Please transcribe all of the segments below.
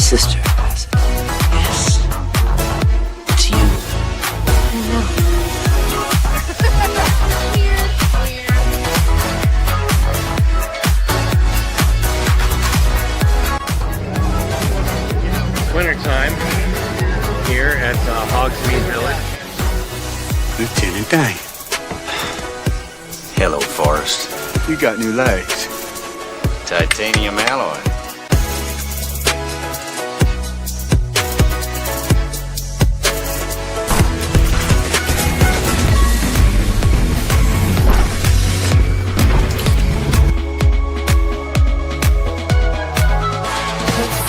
sister has it. Yes. It's you. I know. Wintertime here at Hogsmeade Village. Lieutenant Dane, Hello, Forrest. you got new legs. Titanium alloy.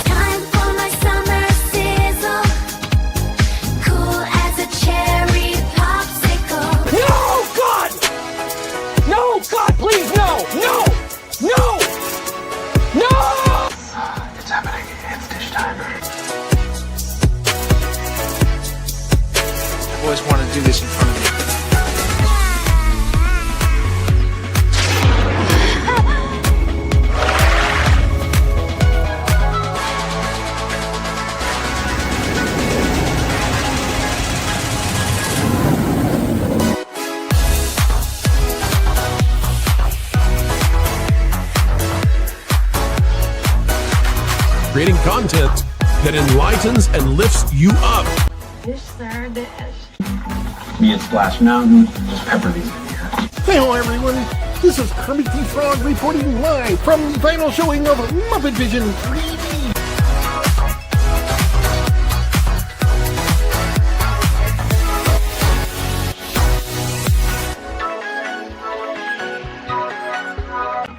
Time for my summer sizzle, cool as a cherry popsicle. No, God! No, God, please, no! No! No! No! It's happening. It's dish time. I've always wanted to do this in front of you. Creating content that enlightens and lifts you up. Dish, sir, dish. Me at Splash Mountain, just pepper these in here. Hello everyone, this is Kermit the Frog reporting live from the final showing of Muppet Vision 3D.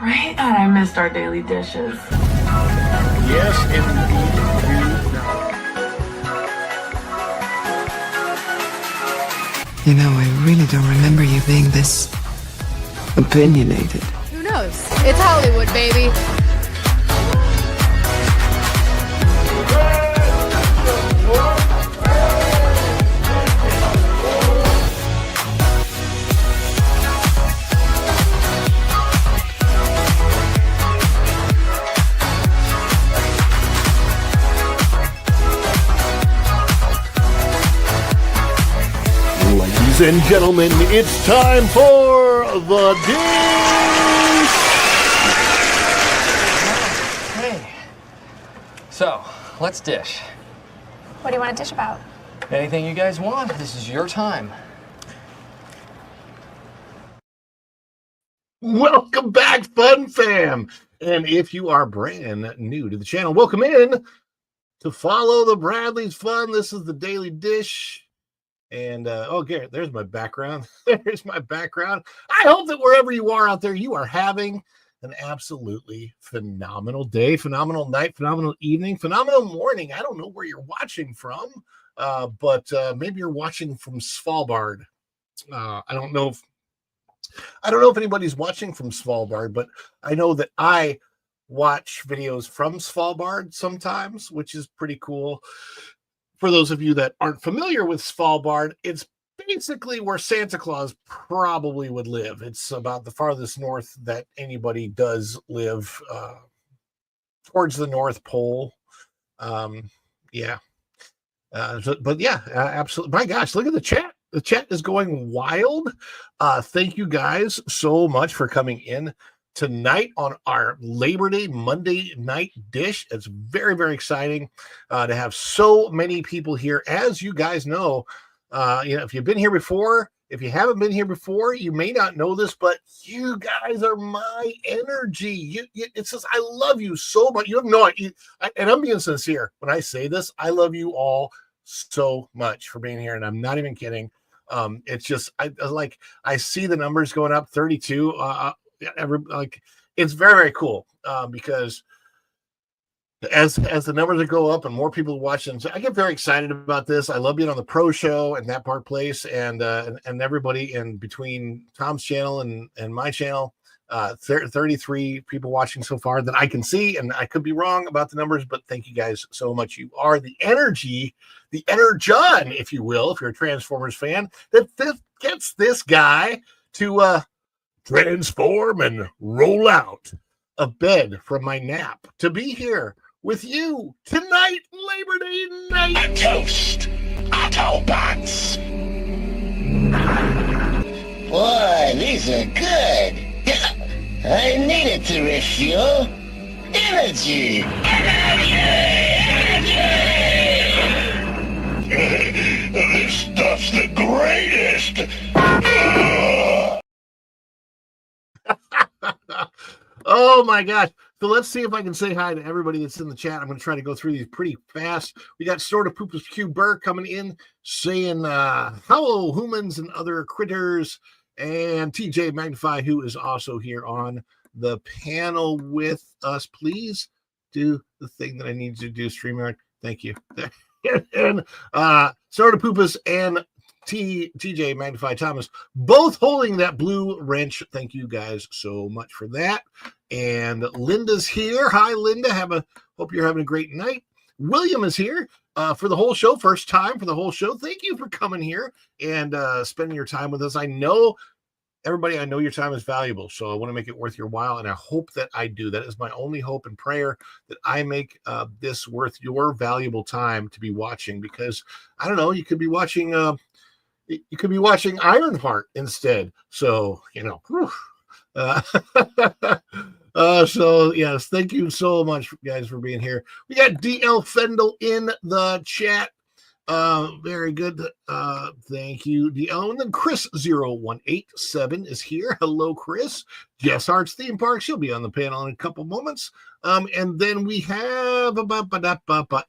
Right? God, I missed our daily dishes. Yes, indeed. You know, I really don't remember you being this opinionated. Who knows? It's Hollywood, baby. Ladies and gentlemen, it's time for the dish. Hey. So, let's dish. What do you want to dish about? Anything you guys want. This is your time. Welcome back, Fun Fam. And if you are brand new to the channel, welcome in to follow the Bradley's Fun. This is the Daily Dish. And, oh, Garrett, there's my background. There's my background. I hope that wherever you are out there, you are having an absolutely phenomenal day, phenomenal night, phenomenal evening, phenomenal morning. I don't know where you're watching from, but maybe you're watching from Svalbard. I don't know if anybody's watching from Svalbard, but I know that I watch videos from Svalbard sometimes, which is pretty cool. For those of you that aren't familiar with Svalbard, it's basically where Santa Claus probably would live. It's about the farthest north that anybody does live, towards the North Pole. Yeah. But yeah, absolutely. My gosh, look at the chat. The chat is going wild. Thank you guys so much for coming in tonight on our Labor Day Monday night dish. It's very, very exciting to have so many people here. As you guys know, if you've been here before, if you haven't been here before, you may not know this, but you guys are my energy. It's just, I love you so much. You have no idea, and I'm being sincere when I say this. I love you all so much for being here, and I'm not even kidding. It's just, I see the numbers going up, 32. It's very, very cool because as the numbers go up and more people watching, so I get very excited about this. I love being on the pro show and that part place, and everybody in between Tom's channel and my channel. 33 people watching so far that I can see, and I could be wrong about the numbers, but thank you guys so much. You are the energy, the energon, if you will, if you're a Transformers fan, that gets this guy to transform and roll out of bed from my nap to be here with you tonight, Labor Day night. A toast, Autobots. Boy, these are good. I needed to refuel. Energy! This stuff's the greatest! Oh my gosh. So let's see if I can say hi to everybody that's in the chat. I'm going to try to go through these pretty fast. We got Sort of Poopus Q Burr coming in saying, hello, humans and other critters. And TJ Magnify, who is also here on the panel with us. Please do the thing that I need to do, StreamYard. Thank you. And Sort of Poopus and TJ Magnify Thomas, both holding that blue wrench. Thank you guys so much for that. And Linda's here. Hi, Linda. Hope you're having a great night. William is here for the whole show. First time for the whole show. Thank you for coming here and spending your time with us. I know everybody, I know your time is valuable, so I want to make it worth your while, and I hope that I do. That is my only hope and prayer, that I make this worth your valuable time to be watching, because I don't know, you could be watching Ironheart instead. So, so yes, thank you so much, guys, for being here. We got DL Fendel in the chat. Very good. Thank you, DL. And then Chris0187 is here. Hello, Chris. Jess Hart's Theme Park. She'll be on the panel in a couple moments. And then we have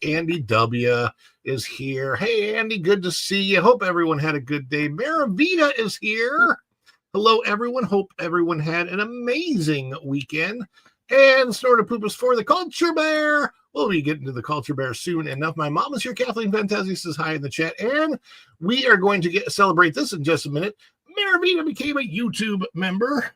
Andy W is here. Hey, Andy, good to see you. Hope everyone had a good day. Maravita is here. Hello, everyone. Hope everyone had an amazing weekend. And Snort of Poopus for the Culture Bear. We'll be getting to the Culture Bear soon enough. My mom is here. Kathleen Fantasia says hi in the chat. And we are going to celebrate this in just a minute. Maravita became a YouTube member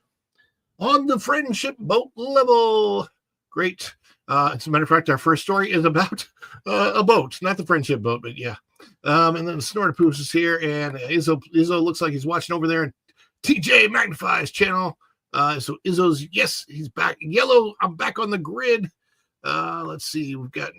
on the Friendship Boat level. Great. As a matter of fact, our first story is about a boat, not the Friendship Boat, but yeah. And then Snort of Poopus is here. And Izzo looks like he's watching over there in TJ Magnify's channel. So Izzo's, yes, he's back. Yellow, I'm back on the grid. Let's see, we've got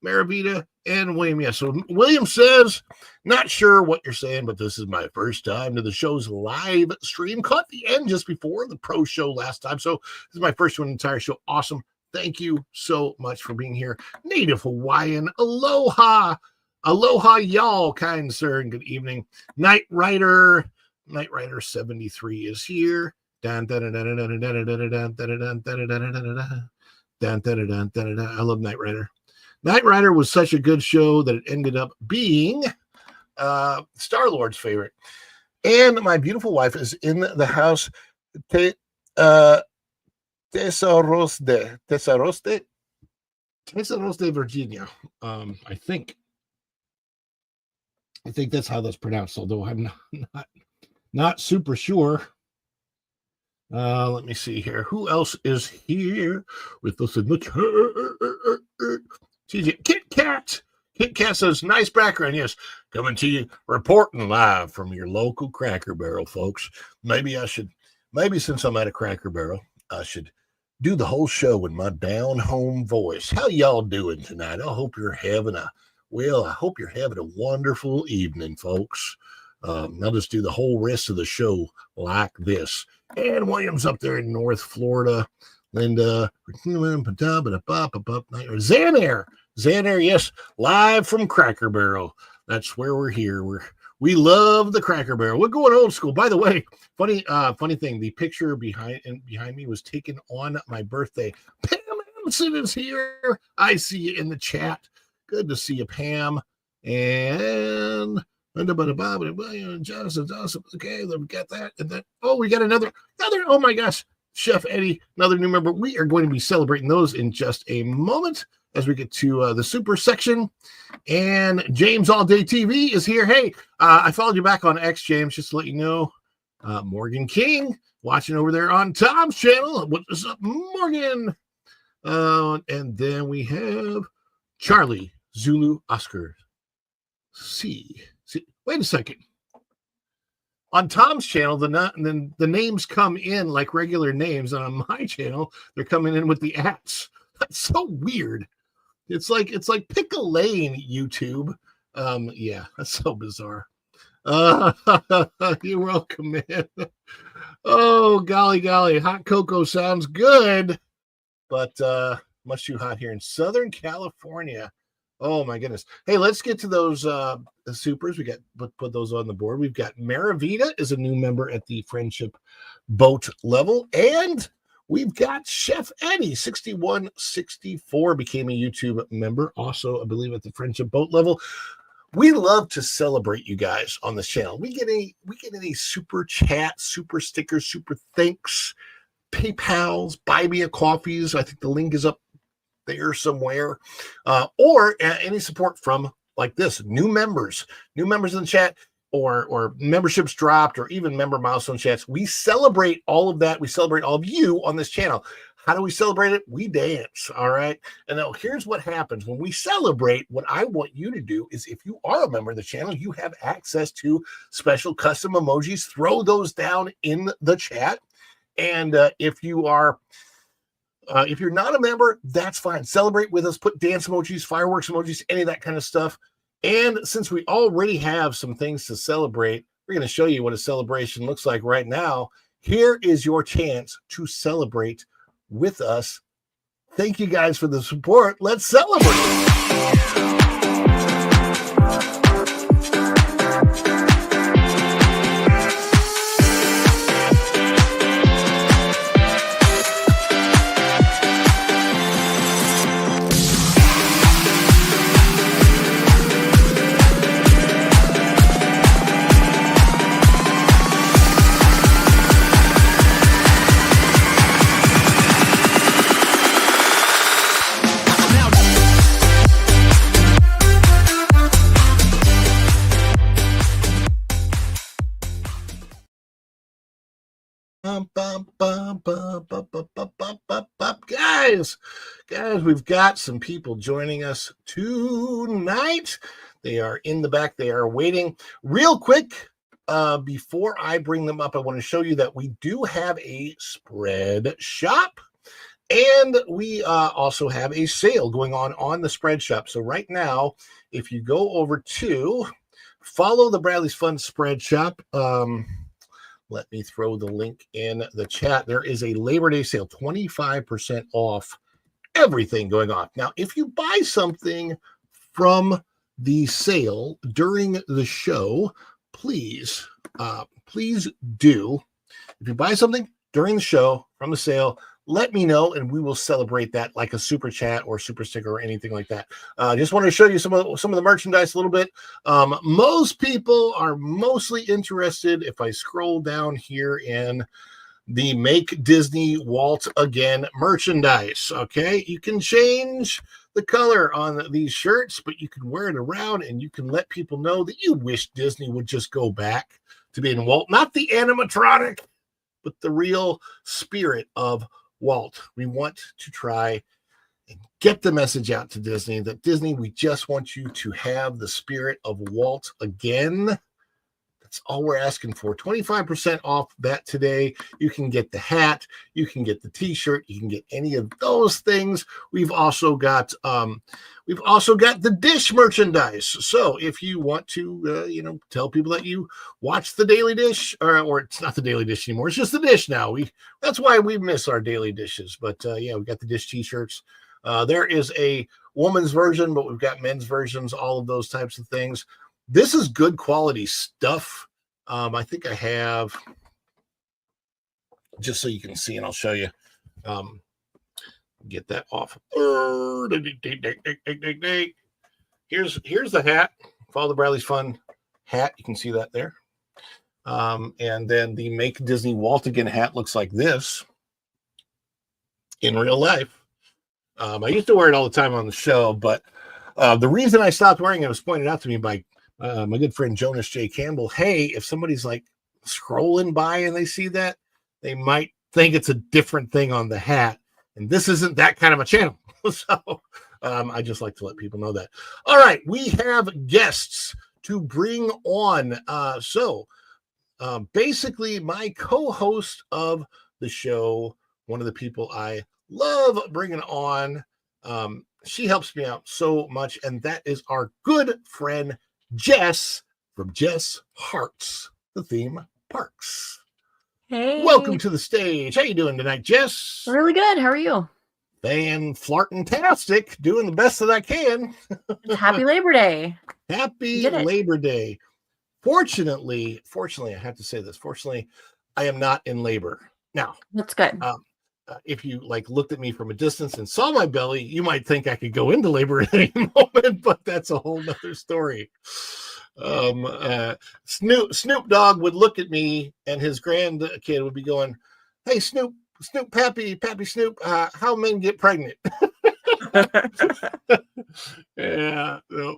Maravita and William. Yeah, so William says, not sure what you're saying, but this is my first time to the show's live stream. Caught the end just before the pro show last time. So this is my first one entire show. Awesome. Thank you so much for being here. Native Hawaiian, aloha. Aloha, y'all, kind sir, and good evening. Knight Rider 73 is here. I love Knight Rider. Knight Rider was such a good show that it ended up being Star-Lord's favorite. And my beautiful wife is in the house. Tesaroste, Virginia. I think that's how that's pronounced, although I'm not super sure. Let me see here. Who else is here with us in the chat? TJ Kit Kat. Kit Kat says, nice background. Yes, coming to you, reporting live from your local Cracker Barrel, folks. Maybe since I'm at a Cracker Barrel, I should do the whole show in my down home voice. How y'all doing tonight? I hope you're having a wonderful evening, folks. I'll just do the whole rest of the show like this. And William's up there in North Florida. Linda, Xanair, yes, live from Cracker Barrel. That's where we're here. We love the Cracker Barrel. We're going old school. By the way, funny thing, the picture behind me was taken on my birthday. Pam Emerson is here. I see you in the chat. Good to see you, Pam. And Jonathan, okay, we got that. And then, we got another, oh my gosh, Chef Eddie, another new member. We are going to be celebrating those in just a moment as we get to the super section. And James All Day TV is here. Hey, I followed you back on X, James, just to let you know. Morgan King watching over there on Tom's channel. What's up, Morgan? And then we have Charlie Zulu Oscar C. Wait a second. On Tom's channel, the names come in like regular names, and on my channel, they're coming in with the ats. That's so weird. It's like pick a lane, YouTube. Yeah, that's so bizarre. You're welcome, man. Oh, golly, hot cocoa sounds good, but much too hot here in Southern California. Oh my goodness. Hey, let's get to those supers. We got put those on the board. We've got Maravita is a new member at the Friendship Boat level, and we've got Chef Eddie 6164 became a YouTube member, also I believe at the Friendship Boat level. We love to celebrate you guys on this channel. We get any super chat, super stickers, super thanks, PayPals, buy me a coffees. I think the link is up there somewhere, or any support from like this new members in the chat, or memberships dropped, or even member milestone chats. We celebrate all of that. We celebrate all of you on this channel. How do we celebrate it? We dance. All right. And now here's what happens when we celebrate. What I want you to do is, if you are a member of the channel, you have access to special custom emojis. Throw those down in the chat. And if you're not a member, that's fine. Celebrate with us. Put dance emojis, fireworks emojis, any of that kind of stuff. And since we already have some things to celebrate, we're going to show you what a celebration looks like right now. Here is your chance to celebrate with us. Thank you guys for the support. Let's celebrate. Guys, we've got some people joining us tonight. They are in the back. They are waiting. Real quick, before I bring them up, I want to show you that we do have a spread shop, and we also have a sale going on the spread shop. So right now, if you go over to follow the Bradley's Fun spread shop, let me throw the link in the chat. There is a Labor Day sale, 25% off everything going on. Now, if you buy something from the sale during the show, please do. If you buy something during the show from the sale, let me know, and we will celebrate that like a super chat or super sticker or anything like that. Just wanted to show you some of the merchandise a little bit. Most people are mostly interested, if I scroll down here, in the Make Disney Walt Again merchandise. Okay, you can change the color on these shirts, but you can wear it around, and you can let people know that you wish Disney would just go back to being Walt, not the animatronic, but the real spirit of Walt. We want to try and get the message out to Disney that Disney, we just want you to have the spirit of Walt again. That's all we're asking for. 25% off that today. You can get the hat, you can get the t-shirt, you can get any of those things. We've also got the dish merchandise. So if you want to tell people that you watch the Daily Dish, or it's not the Daily Dish anymore, it's just the dish now. That's why we miss our daily dishes. But yeah, we got the dish t-shirts. There is a woman's version, but we've got men's versions, all of those types of things. This is good quality stuff. I think I have, just so you can see, and I'll show you. Get that off. Here's the hat. Follow the Bradley's Fun hat. You can see that there. And then the Make Disney Walt Again hat looks like this in real life. I used to wear it all the time on the show, but the reason I stopped wearing it was pointed out to me by my good friend Jonas J. Campbell. Hey, if somebody's like scrolling by and they see that, they might think it's a different thing on the hat. And this isn't that kind of a channel. So I just like to let people know that. All right, we have guests to bring on. Basically, my co-host of the show, one of the people I love bringing on, She helps me out so much, and that is our good friend Jess from Jess Hearts, the theme parks. Hey. Welcome to the stage. How you doing tonight, Jess? Really good. How are you? Fan-flartin-tastic, doing the best that I can. Happy Labor Day. Happy Labor Day. Fortunately, I have to say this. Fortunately, I am not in labor. Now, that's good. If you looked at me from a distance and saw my belly, you might think I could go into labor at any moment, but that's a whole nother story. Snoop Dogg would look at me and his grandkid would be going, "Hey, Snoop, Pappy Snoop, how men get pregnant?" Yeah. No.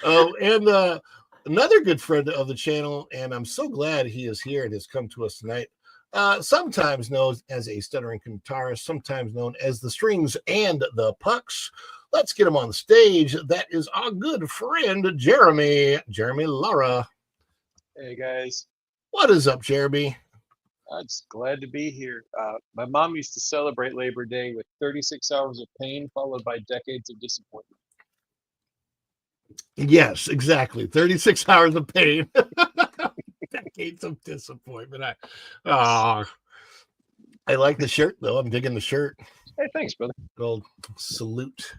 Oh, and another good friend of the channel, and I'm so glad he is here and has come to us tonight. Sometimes known as a stuttering guitarist, sometimes known as the Strings and the Pucks. Let's get him on the stage. That is our good friend, Jeremy Lara. Hey, guys. What is up, Jeremy? I'm just glad to be here. My mom used to celebrate Labor Day with 36 hours of pain, followed by decades of disappointment. Yes, exactly. 36 hours of pain. Decades of disappointment. I like the shirt, though. I'm digging the shirt. Hey, thanks, brother. Gold salute.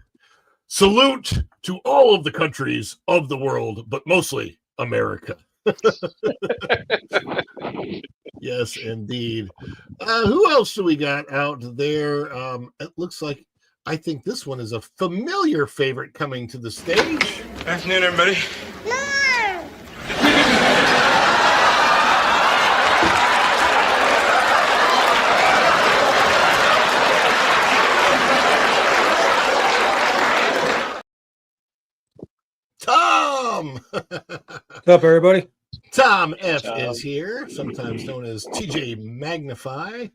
Salute to all of the countries of the world, but mostly America. Yes, indeed. Who else do we got out there? It looks like, I think this one is a familiar favorite coming to the stage. Afternoon, everybody. Tom! What's up, everybody? Tom F. is here, sometimes known as TJ Magnify.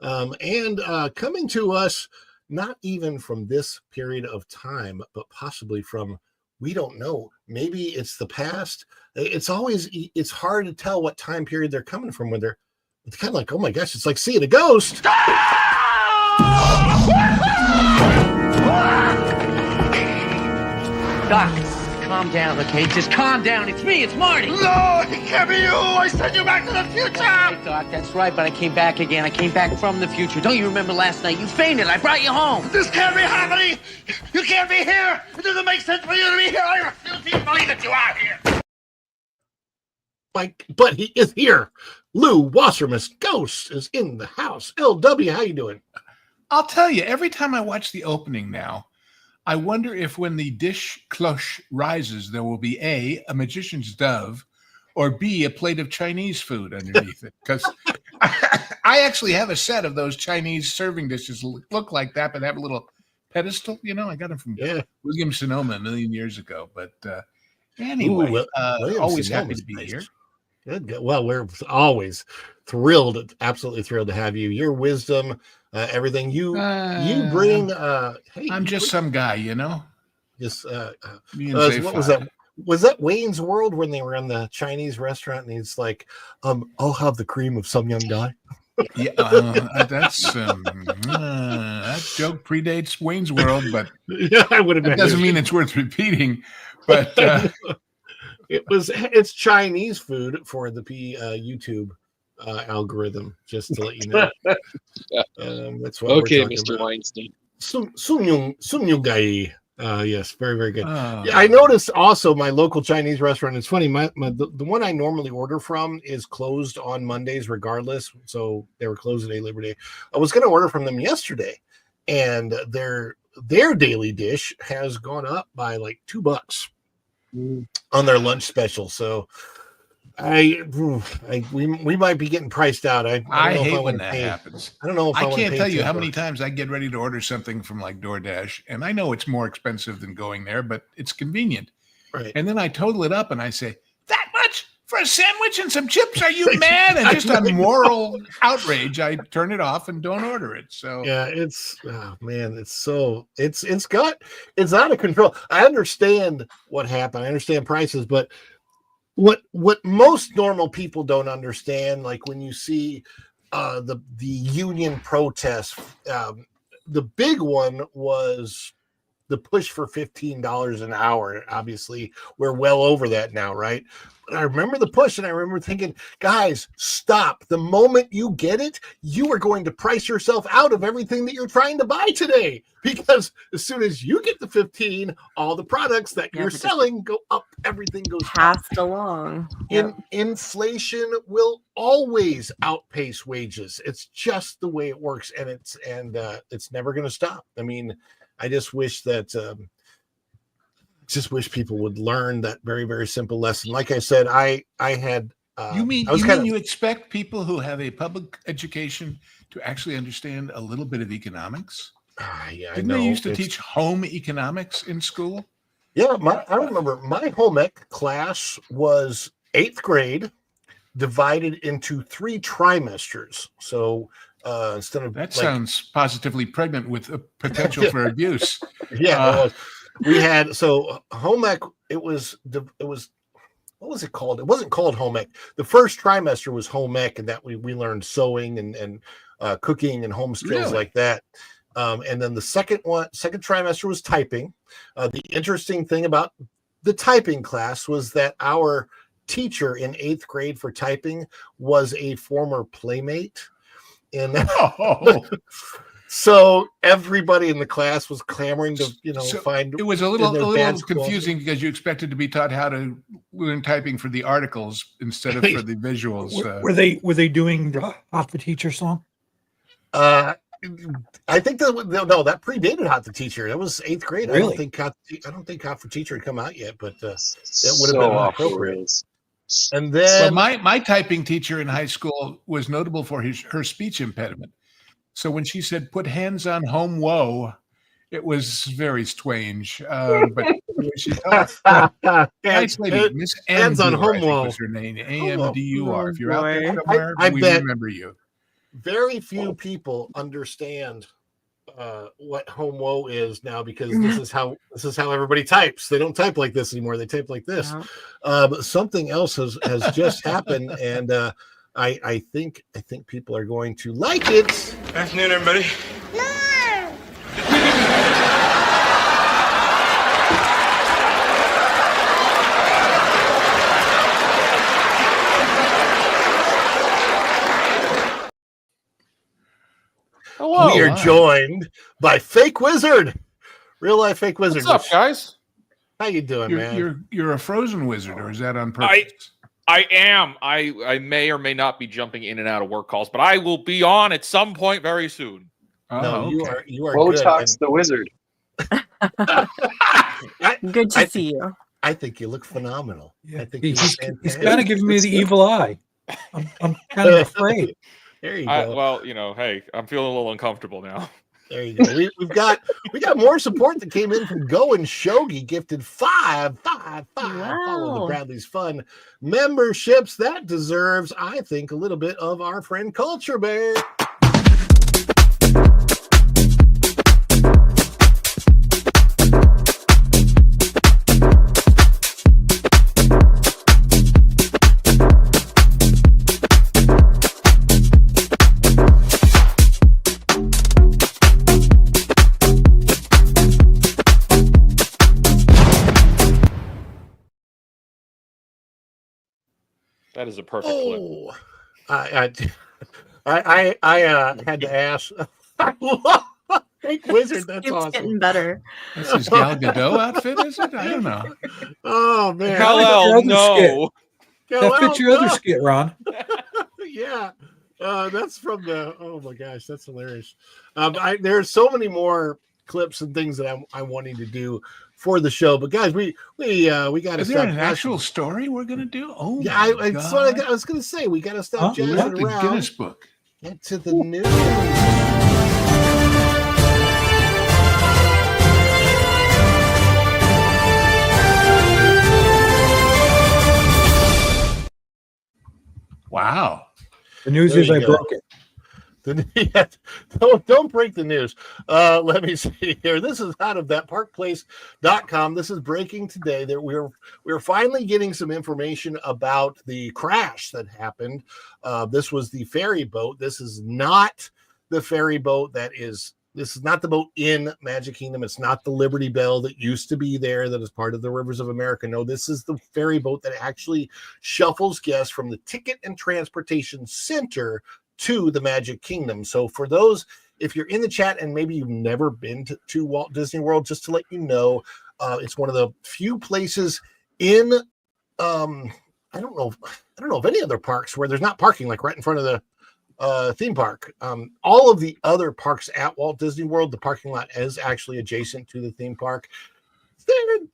And coming to us, not even from this period of time, but possibly from, we don't know, maybe it's the past. It's hard to tell what time period they're coming from when it's kind of like, oh my gosh, it's like seeing a ghost. Doc, calm down, okay? Just calm down. It's me. It's Marty. No, it can't be you. I sent you back to the future. Hey, Doc, that's right, but I came back again. I came back from the future. Don't you remember last night? You fainted. I brought you home. This can't be happening. You can't be here. It doesn't make sense for you to be here. I refuse to believe that you are here. But he is here. Lou Wasserman's ghost is in the house. LW, how you doing? I'll tell you, every time I watch the opening now, I wonder if when the dish cloche rises, there will be A, a magician's dove, or B, a plate of Chinese food underneath it. Because I actually have a set of those Chinese serving dishes look like that, but have a little pedestal. You know, I got them from Williams-Sonoma a million years ago. But anyway, always happy to be here. Good. Well, we're always thrilled, absolutely thrilled to have you. Your wisdom, everything you bring. Hey, I'm just some guy, you know. Just what was that? Was that Wayne's World when they were in the Chinese restaurant and he's like, "I'll have the cream of some young guy." Yeah, that joke predates Wayne's World, but yeah, I would have. That doesn't mean it's worth repeating, but. It's Chinese food for the YouTube algorithm, just to let you know. That's what okay, we're talking Mr. about. Weinstein. Sum Gai. Yes, very, very good. Yeah, I noticed also my local Chinese restaurant. It's funny, the one I normally order from is closed on Mondays regardless. So they were closed today, Labor Day. I was going to order from them yesterday, and their daily dish has gone up by like $2 on their lunch special. So we might be getting priced out. I hate when that happens. I don't know if I can't tell you how many times I get ready to order something from like DoorDash, and I know it's more expensive than going there, but it's convenient. Right. And then I total it up and I say, that much for a sandwich and some chips? Are you mad? And just on moral outrage, I turn it off and don't order it. So yeah, it's it's out of control. I understand what happened. I understand prices, but what most normal people don't understand, like when you see the union protests, the big one was the push for $15 an hour. Obviously, we're well over that now, right? But I remember the push, and I remember thinking, guys, stop. The moment you get it, you are going to price yourself out of everything that you're trying to buy today. Because as soon as you get the 15, all the products that you're selling go up. Everything goes passed along. Inflation will always outpace wages. It's just the way it works, and it's never going to stop. I mean, I just wish that people would learn that very, very simple lesson. Like I said, I had. You expect people who have a public education to actually understand a little bit of economics? Yeah, Didn't they used to teach home economics in school? Yeah, I remember my home ec class was 8th grade, divided into 3 trimesters. So instead of sounds positively pregnant with a potential for abuse. Yeah, we had home ec. It was what was it called? It wasn't called home ec. The first trimester was home ec, and that we learned sewing and cooking and home skills like that. And then the second trimester was typing. The interesting thing about the typing class was that our teacher in 8th grade for typing was a former playmate. And so everybody in the class was clamoring to, find. It was a little confusing because you expected to be taught how to learn typing for the articles instead of for the visuals. Were they doing Hot the Teacher song? I think that predated Hot the Teacher. That was 8th grade. Really? I don't think Hot for Teacher had come out yet, but that would have been appropriate. And then my typing teacher in high school was notable for her speech impediment. So when she said "put hands on home woe," it was very strange. But she taught nice lady, Miss Hands on Home Woe was her name. AMDUR. If you're out there somewhere, we remember you. Very few people understand what home woe is now, because this is how everybody types. They don't type like this anymore. They type like this. But something else has just happened, and I think people are going to like it. Afternoon, everybody. Hello. We are joined by Fake Wizard, real life Fake Wizard. What's up, guys? How you doing, man? You're a frozen wizard, or is that on purpose? I am. I may or may not be jumping in and out of work calls, but I will be on at some point very soon. No, you are Botox the wizard. Good to see you. I think you look phenomenal. Yeah. I think he's kind of giving me the evil eye. I'm kind of afraid. There you go. Well, hey, I'm feeling a little uncomfortable now. There you go. We got more support that came in from Go and Shogi, gifted 5. Follow the Bradley's Fun memberships. That deserves, I think, a little bit of our friend Culture Bear. That is a perfect clip. I had to ask. Fake Wizard, that's awesome. It's getting better. That's his Gal Gadot outfit, is it? I don't know. Oh man, no. That fits your other skit, Ron. Yeah, that's from the. Oh my gosh, that's hilarious. There's so many more clips and things that I'm wanting to do for the show, but guys, we got to. Is there an actual story we're gonna do? Oh yeah, I was gonna say we got to stop jazzing around. The Guinness Book. Get to the news. Wow. The news is I broke it. Don't break the news. Let me see here. This is out of thatparkplace.com. This is breaking today that we're finally getting some information about the crash that happened. This was the ferry boat. This is not the ferry boat that is This is not the boat in Magic Kingdom. It's not the Liberty Bell that used to be there that is part of the Rivers of America. No, this is the ferry boat that actually shuffles guests from the Ticket and Transportation Center to the Magic Kingdom. So for those, if you're in the chat and maybe you've never been to Walt Disney World, just to let you know, it's one of the few places in I don't know of any other parks where there's not parking, like right in front of the theme park. All of the other parks at Walt Disney World, the parking lot is actually adjacent to the theme park.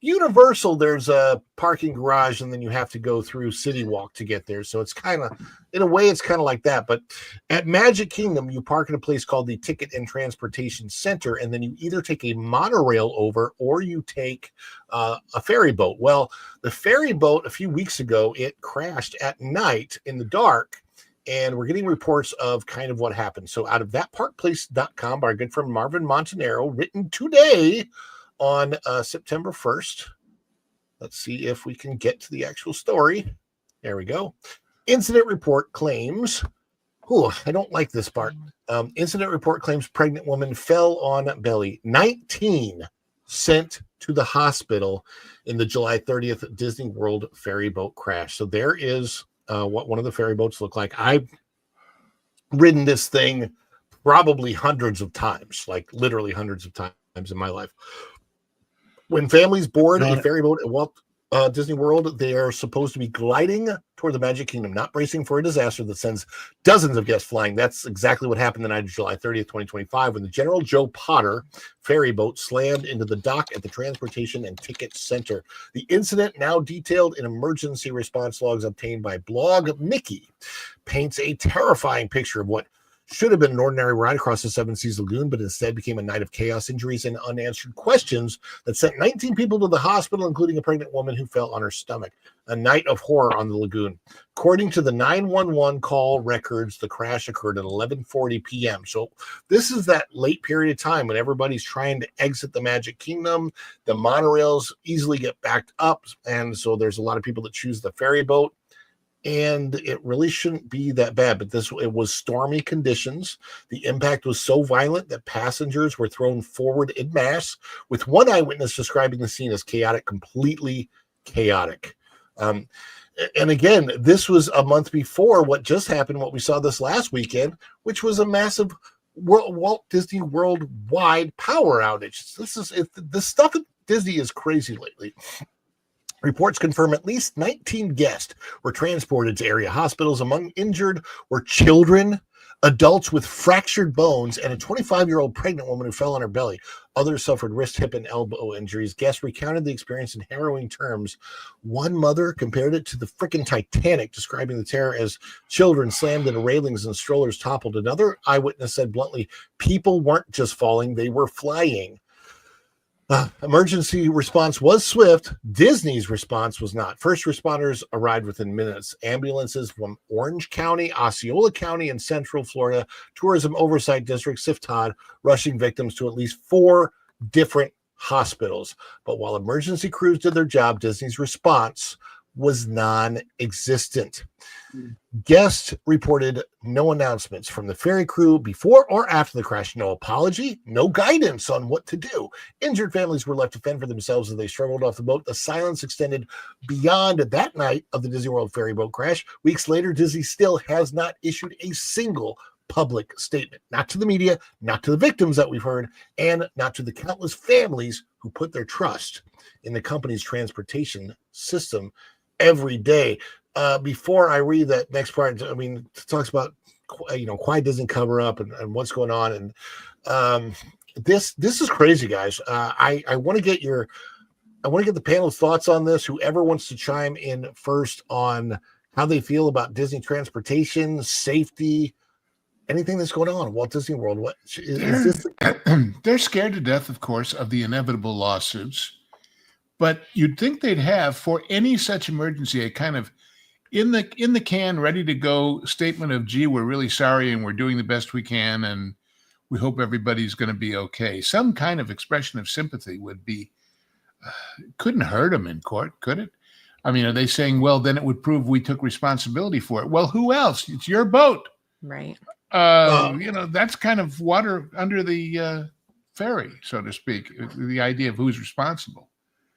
Universal, there's a parking garage, and then you have to go through City Walk to get there. So it's kind of, in a way, it's kind of like that. But at Magic Kingdom, you park in a place called the Ticket and Transportation Center, and then you either take a monorail over or you take a ferry boat. Well, the ferry boat, a few weeks ago, it crashed at night in the dark, and we're getting reports of kind of what happened. So out of thatparkplace.com by our good friend Marvin Montanaro, written today on September 1st. Let's see if we can get to the actual story. There we go. Incident report claims, I don't like this part. Incident report claims pregnant woman fell on belly. 19 sent to the hospital in the July 30th Disney World ferry boat crash. So there is what one of the ferry boats look like. I've ridden this thing probably hundreds of times, like literally hundreds of times in my life. When families board a ferry boat at Walt Disney World, they are supposed to be gliding toward the Magic Kingdom, not bracing for a disaster that sends dozens of guests flying. That's exactly what happened the night of July 30th, 2025, when the General Joe Potter ferry boat slammed into the dock at the Transportation and Ticket Center. The incident, now detailed in emergency response logs obtained by Blog Mickey, paints a terrifying picture of what should have been an ordinary ride across the Seven Seas Lagoon, but instead became a night of chaos, injuries, and unanswered questions that sent 19 people to the hospital, including a pregnant woman who fell on her stomach. A night of horror on the lagoon. According to the 911 call records, the crash occurred at 11:40 p.m. So this is that late period of time when everybody's trying to exit the Magic Kingdom. The monorails easily get backed up, and so there's a lot of people that choose the ferry boat. And it really shouldn't be that bad, but it was stormy conditions. The impact was so violent that passengers were thrown forward en masse, with one eyewitness describing the scene as chaotic, completely chaotic. And again, this was a month before what just happened, what we saw this last weekend, which was a massive Walt Disney World-wide power outage. The stuff at Disney is crazy lately. Reports confirm at least 19 guests were transported to area hospitals. Among injured were children, adults with fractured bones, and a 25-year-old pregnant woman who fell on her belly. Others suffered wrist, hip, and elbow injuries. Guests recounted the experience in harrowing terms. One mother compared it to the frickin' Titanic, describing the terror as children slammed into railings and strollers toppled. Another eyewitness said bluntly, people weren't just falling, they were flying. Emergency response was swift. Disney's response was not. First responders arrived within minutes. Ambulances from Orange County, Osceola County, and Central Florida Tourism Oversight District, SIFTOD, rushing victims to at least 4 different hospitals. But while emergency crews did their job, Disney's response was non-existent. Guests reported no announcements from the ferry crew before or after the crash. No apology, no guidance on what to do. Injured families were left to fend for themselves as they struggled off the boat. The silence extended beyond that night of the Disney World ferry boat crash. Weeks later, Disney still has not issued a single public statement, not to the media, not to the victims that we've heard, and not to the countless families who put their trust in the company's transportation system every day. Before I read that next part, I mean, it talks about, Quiet Disney cover up and what's going on. And this is crazy, guys. I want to get the panel's thoughts on this. Whoever wants to chime in first on how they feel about Disney transportation, safety, anything that's going on at Walt Disney World. What is this? They're scared to death, of course, of the inevitable lawsuits. But you'd think they'd have, for any such emergency, a kind of in the can, ready to go statement of, gee, we're really sorry and we're doing the best we can and we hope everybody's going to be okay. Some kind of expression of sympathy would be, couldn't hurt them in court, could it? I mean, are they saying, well, then it would prove we took responsibility for it? Well, who else? It's your boat. Right. That's kind of water under the ferry, so to speak. The idea of who's responsible.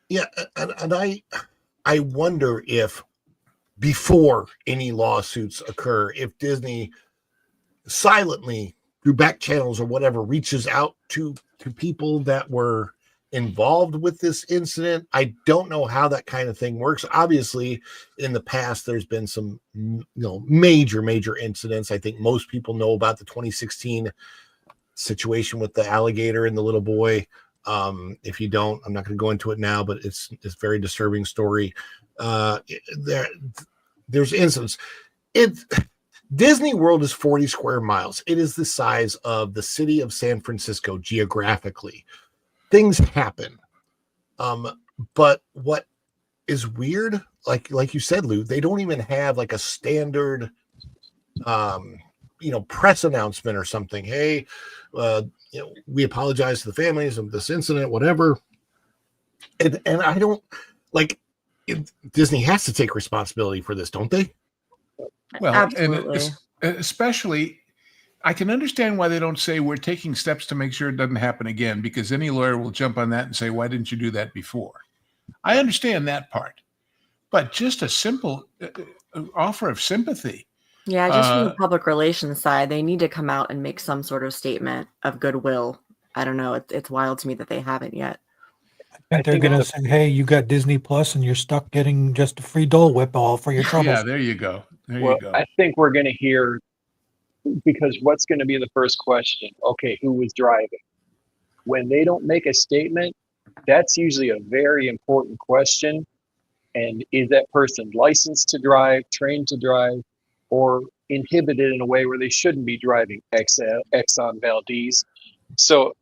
Yeah, and I wonder if before any lawsuits occur, if Disney silently through back channels or whatever reaches out to people that were involved with this incident. I don't know how that kind of thing works. Obviously, in the past, there's been some major incidents. I think most people know about the 2016 situation with the alligator and the little boy. If you don't, I'm not going to go into it now, but it's a very disturbing story. There's incidents. Disney World is 40 square miles. It is the size of the city of San Francisco geographically. Things happen. But what is weird, like you said, Lou, they don't even have like a standard press announcement or something. Hey, we apologize to the families of this incident, whatever. And I don't Disney has to take responsibility for this, don't they? Well, Absolutely. and especially, I can understand why they don't say we're taking steps to make sure it doesn't happen again, because any lawyer will jump on that and say, why didn't you do that before? I understand that part, but just a simple offer of sympathy. Yeah, just from the public relations side, they need to come out and make some sort of statement of goodwill. I don't know. It's wild to me that they haven't yet. I think they're going to say, hey, you got Disney Plus and you're stuck getting just a free Dole Whip all for your troubles. Yeah, there you go. You go. I think we're going to hear, because what's going to be the first question? Okay, who was driving? When they don't make a statement, that's usually a very important question. And is that person licensed to drive, trained to drive, or inhibited in a way where they shouldn't be driving Exxon Valdez? So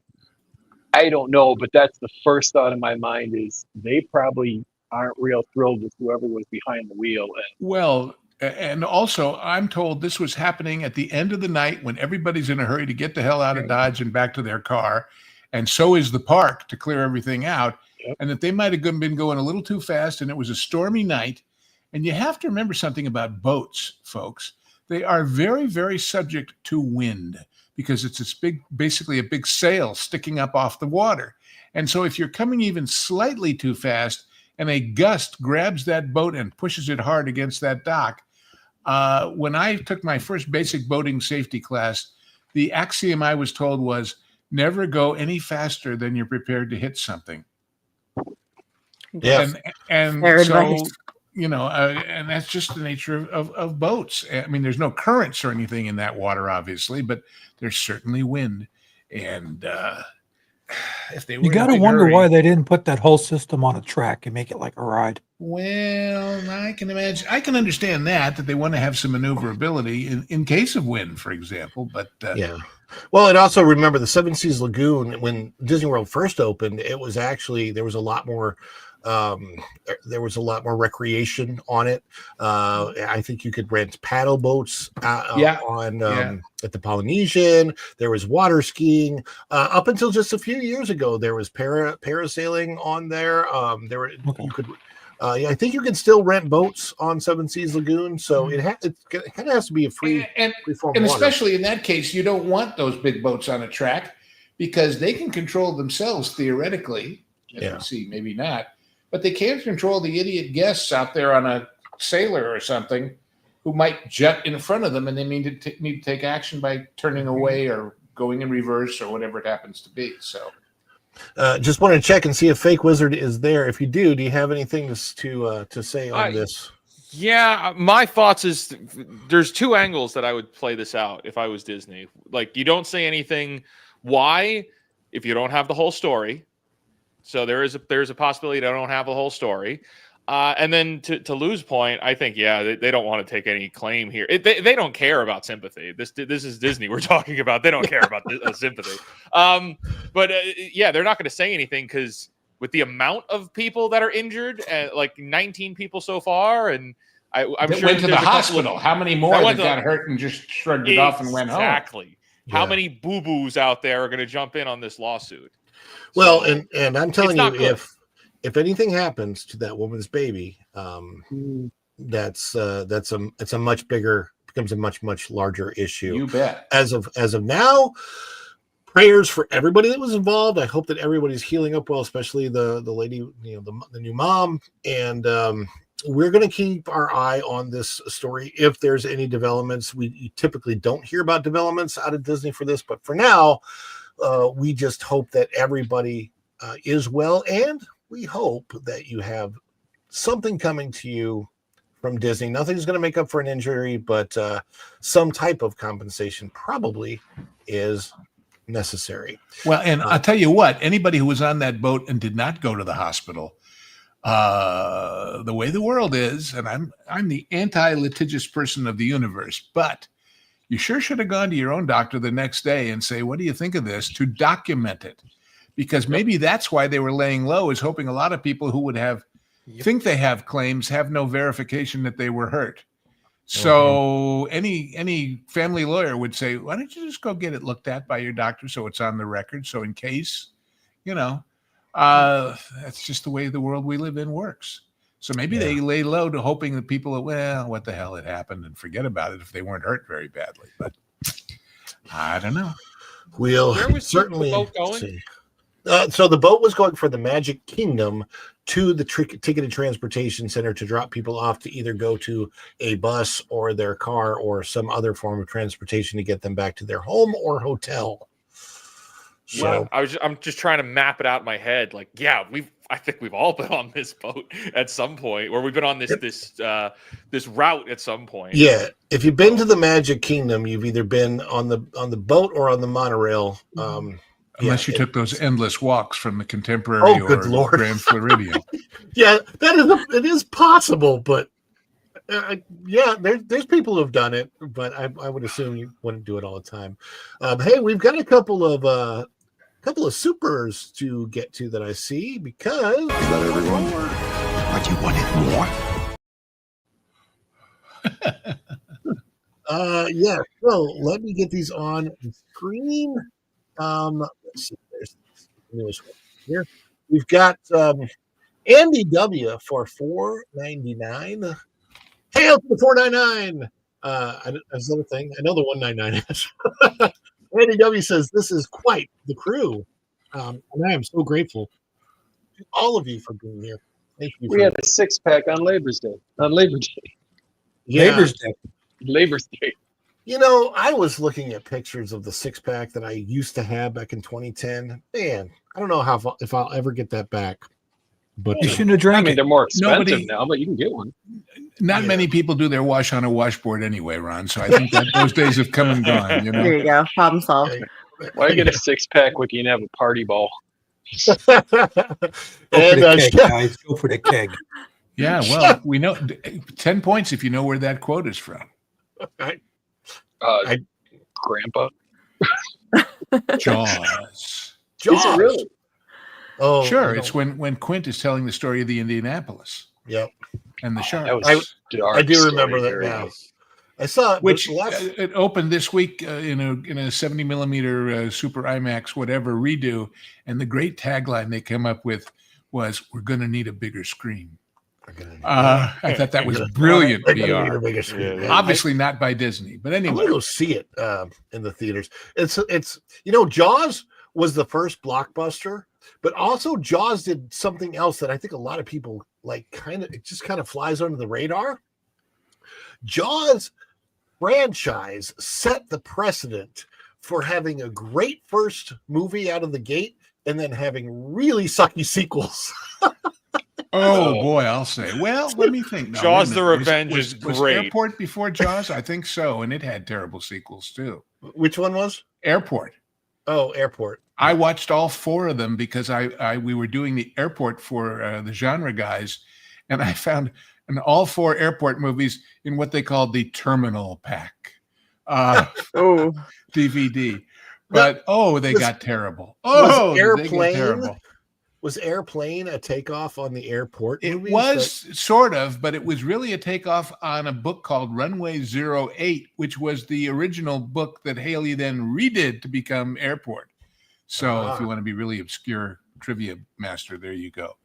I don't know, but that's the first thought in my mind is they probably aren't real thrilled with whoever was behind the wheel. Well, and also I'm told this was happening at the end of the night when everybody's in a hurry to get the hell out of Dodge and back to their car. And so is the park to clear everything out. Yep. And that they might have been going a little too fast and it was a stormy night. And you have to remember something about boats, folks. They are very, very subject to wind because it's basically a big sail sticking up off the water. And so if you're coming even slightly too fast and a gust grabs that boat and pushes it hard against that dock, when I took my first basic boating safety class, the axiom I was told was never go any faster than you're prepared to hit something. Yeah. And Fair so, advice. and that's just the nature of boats. I mean, there's no currents or anything in that water, obviously, but there's certainly wind. And if they were, You got to wonder why they didn't put that whole system on a track and make it like a ride. Well, I can imagine. I can understand that they want to have some maneuverability in case of wind, for example. But yeah. Well, and also remember the Seven Seas Lagoon when Disney World first opened. It was actually there was a lot more recreation on it. I think you could rent paddle boats at the Polynesian. There was water skiing. Up until just a few years ago, there was parasailing on there. You could. I think you can still rent boats on Seven Seas Lagoon. So it kind of has to be a free form and water. especially in that case, you don't want those big boats on a track because they can control themselves theoretically. As we see, maybe not. But they can't control the idiot guests out there on a sailor or something who might jet in front of them and they need to take action by turning away or going in reverse or whatever it happens to be. So just want to check and see if Fake Wizard is there. If you do you have anything to say on this? Yeah, my thoughts is there's two angles that I would play this out if I was Disney. Like, you don't say anything. Why? If you don't have the whole story. So there's a possibility they don't have the whole story. And then to Lou's point, I think, they don't want to take any claim here. They don't care about sympathy. This is Disney we're talking about. They don't care about sympathy. But they're not going to say anything because with the amount of people that are injured, like 19 people so far, and I'm sure went to the hospital. How many more that got hurt and just shrugged it off and went home? Exactly. How many boo-boos out there are going to jump in on this lawsuit? Well, and I'm telling you, if anything happens to that woman's baby, it's a much bigger becomes a much, much larger issue. You bet. As of now, prayers for everybody that was involved. I hope that everybody's healing up well, especially the lady, the new mom. And we're going to keep our eye on this story. If there's any developments, we typically don't hear about developments out of Disney for this, but for now, we just hope that everybody is well, and we hope that you have something coming to you from Disney. Nothing's going to make up for an injury, but some type of compensation probably is necessary. Well, and I'll tell you what, anybody who was on that boat and did not go to the hospital, the way the world is, and I'm the anti-litigious person of the universe, but you sure should have gone to your own doctor the next day and say, what do you think of this, to document it? Because maybe that's why they were laying low, is hoping a lot of people who would think they have claims have no verification that they were hurt. So any family lawyer would say, why don't you just go get it looked at by your doctor so it's on the record? So in case, that's just the way the world we live in works. So maybe they lay low to hoping that people, well, what the hell had happened, and forget about it if they weren't hurt very badly. But I don't know. We'll Where was certainly the boat going? see. So the boat was going for the Magic Kingdom to the ticketed transportation center to drop people off to either go to a bus or their car or some other form of transportation to get them back to their home or hotel. So I'm just trying to map it out in my head. Like, I think we've all been on this boat at some point, or we've been on this route at some point. yeah, if you've been to the Magic Kingdom, you've either been on the boat or on the monorail. Unless you took those endless walks from the Contemporary or Grand Floridian. Yeah, it is possible, but there's people who've done it, but I would assume you wouldn't do it all the time. Hey, we've got a couple of supers to get to that I see, because is that everyone? What, you wanted more? Yeah. So let me get these on the screen. Let's see. There's the newest one here. We've got Andy W for $4.99. Hail to the $4.99. That's another thing. I know the $1.99 is. Andy W says, this is quite the crew. And I am so grateful to all of you for being here. Thank you. We had a 6-pack on Labor Day. Yeah. Labor's Day. I was looking at pictures of the 6-pack that I used to have back in 2010. Man, I don't know if I'll ever get that back. But you shouldn't have drank it. They're more expensive now, but you can get one. Not many people do their wash on a washboard anyway, Ron. So I think that those days have come and gone. There you go. Problem solved. Why get a 6-pack when you can have a party ball? Go for the keg, guys. Go for the keg. Yeah, well, we know 10 points if you know where that quote is from. Grandpa. Jaws. Is it really? Oh, sure. It's when Quint is telling the story of the Indianapolis. Yep. And the shark. I do remember that now. I saw it, which it opened this week in a 70 millimeter Super IMAX whatever redo, and the great tagline they came up with was, "We're going to need a bigger screen." I thought that was brilliant PR. Obviously not by Disney, but anyway, I'm gonna go see it in the theaters. It's Jaws was the first blockbuster, but also Jaws did something else that I think a lot of people like. It just kind of flies under the radar. Jaws franchise set the precedent for having a great first movie out of the gate and then having really sucky sequels. Oh boy, I'll say. Well, let me think. Now, Jaws: The Revenge is great. Was Airport before Jaws? I think so, and it had terrible sequels too. Which one was Airport? Oh, Airport. I watched all 4 of them because we were doing the Airport for the genre guys, and I found all 4 Airport movies in what they called the Terminal Pack DVD. But they got terrible. Oh, Airplane. They got terrible. Was Airplane a takeoff on the Airport movies? It was sort of, but it was really a takeoff on a book called Runway 08, which was the original book that Haley then redid to become Airport. So if you want to be really obscure trivia master, there you go.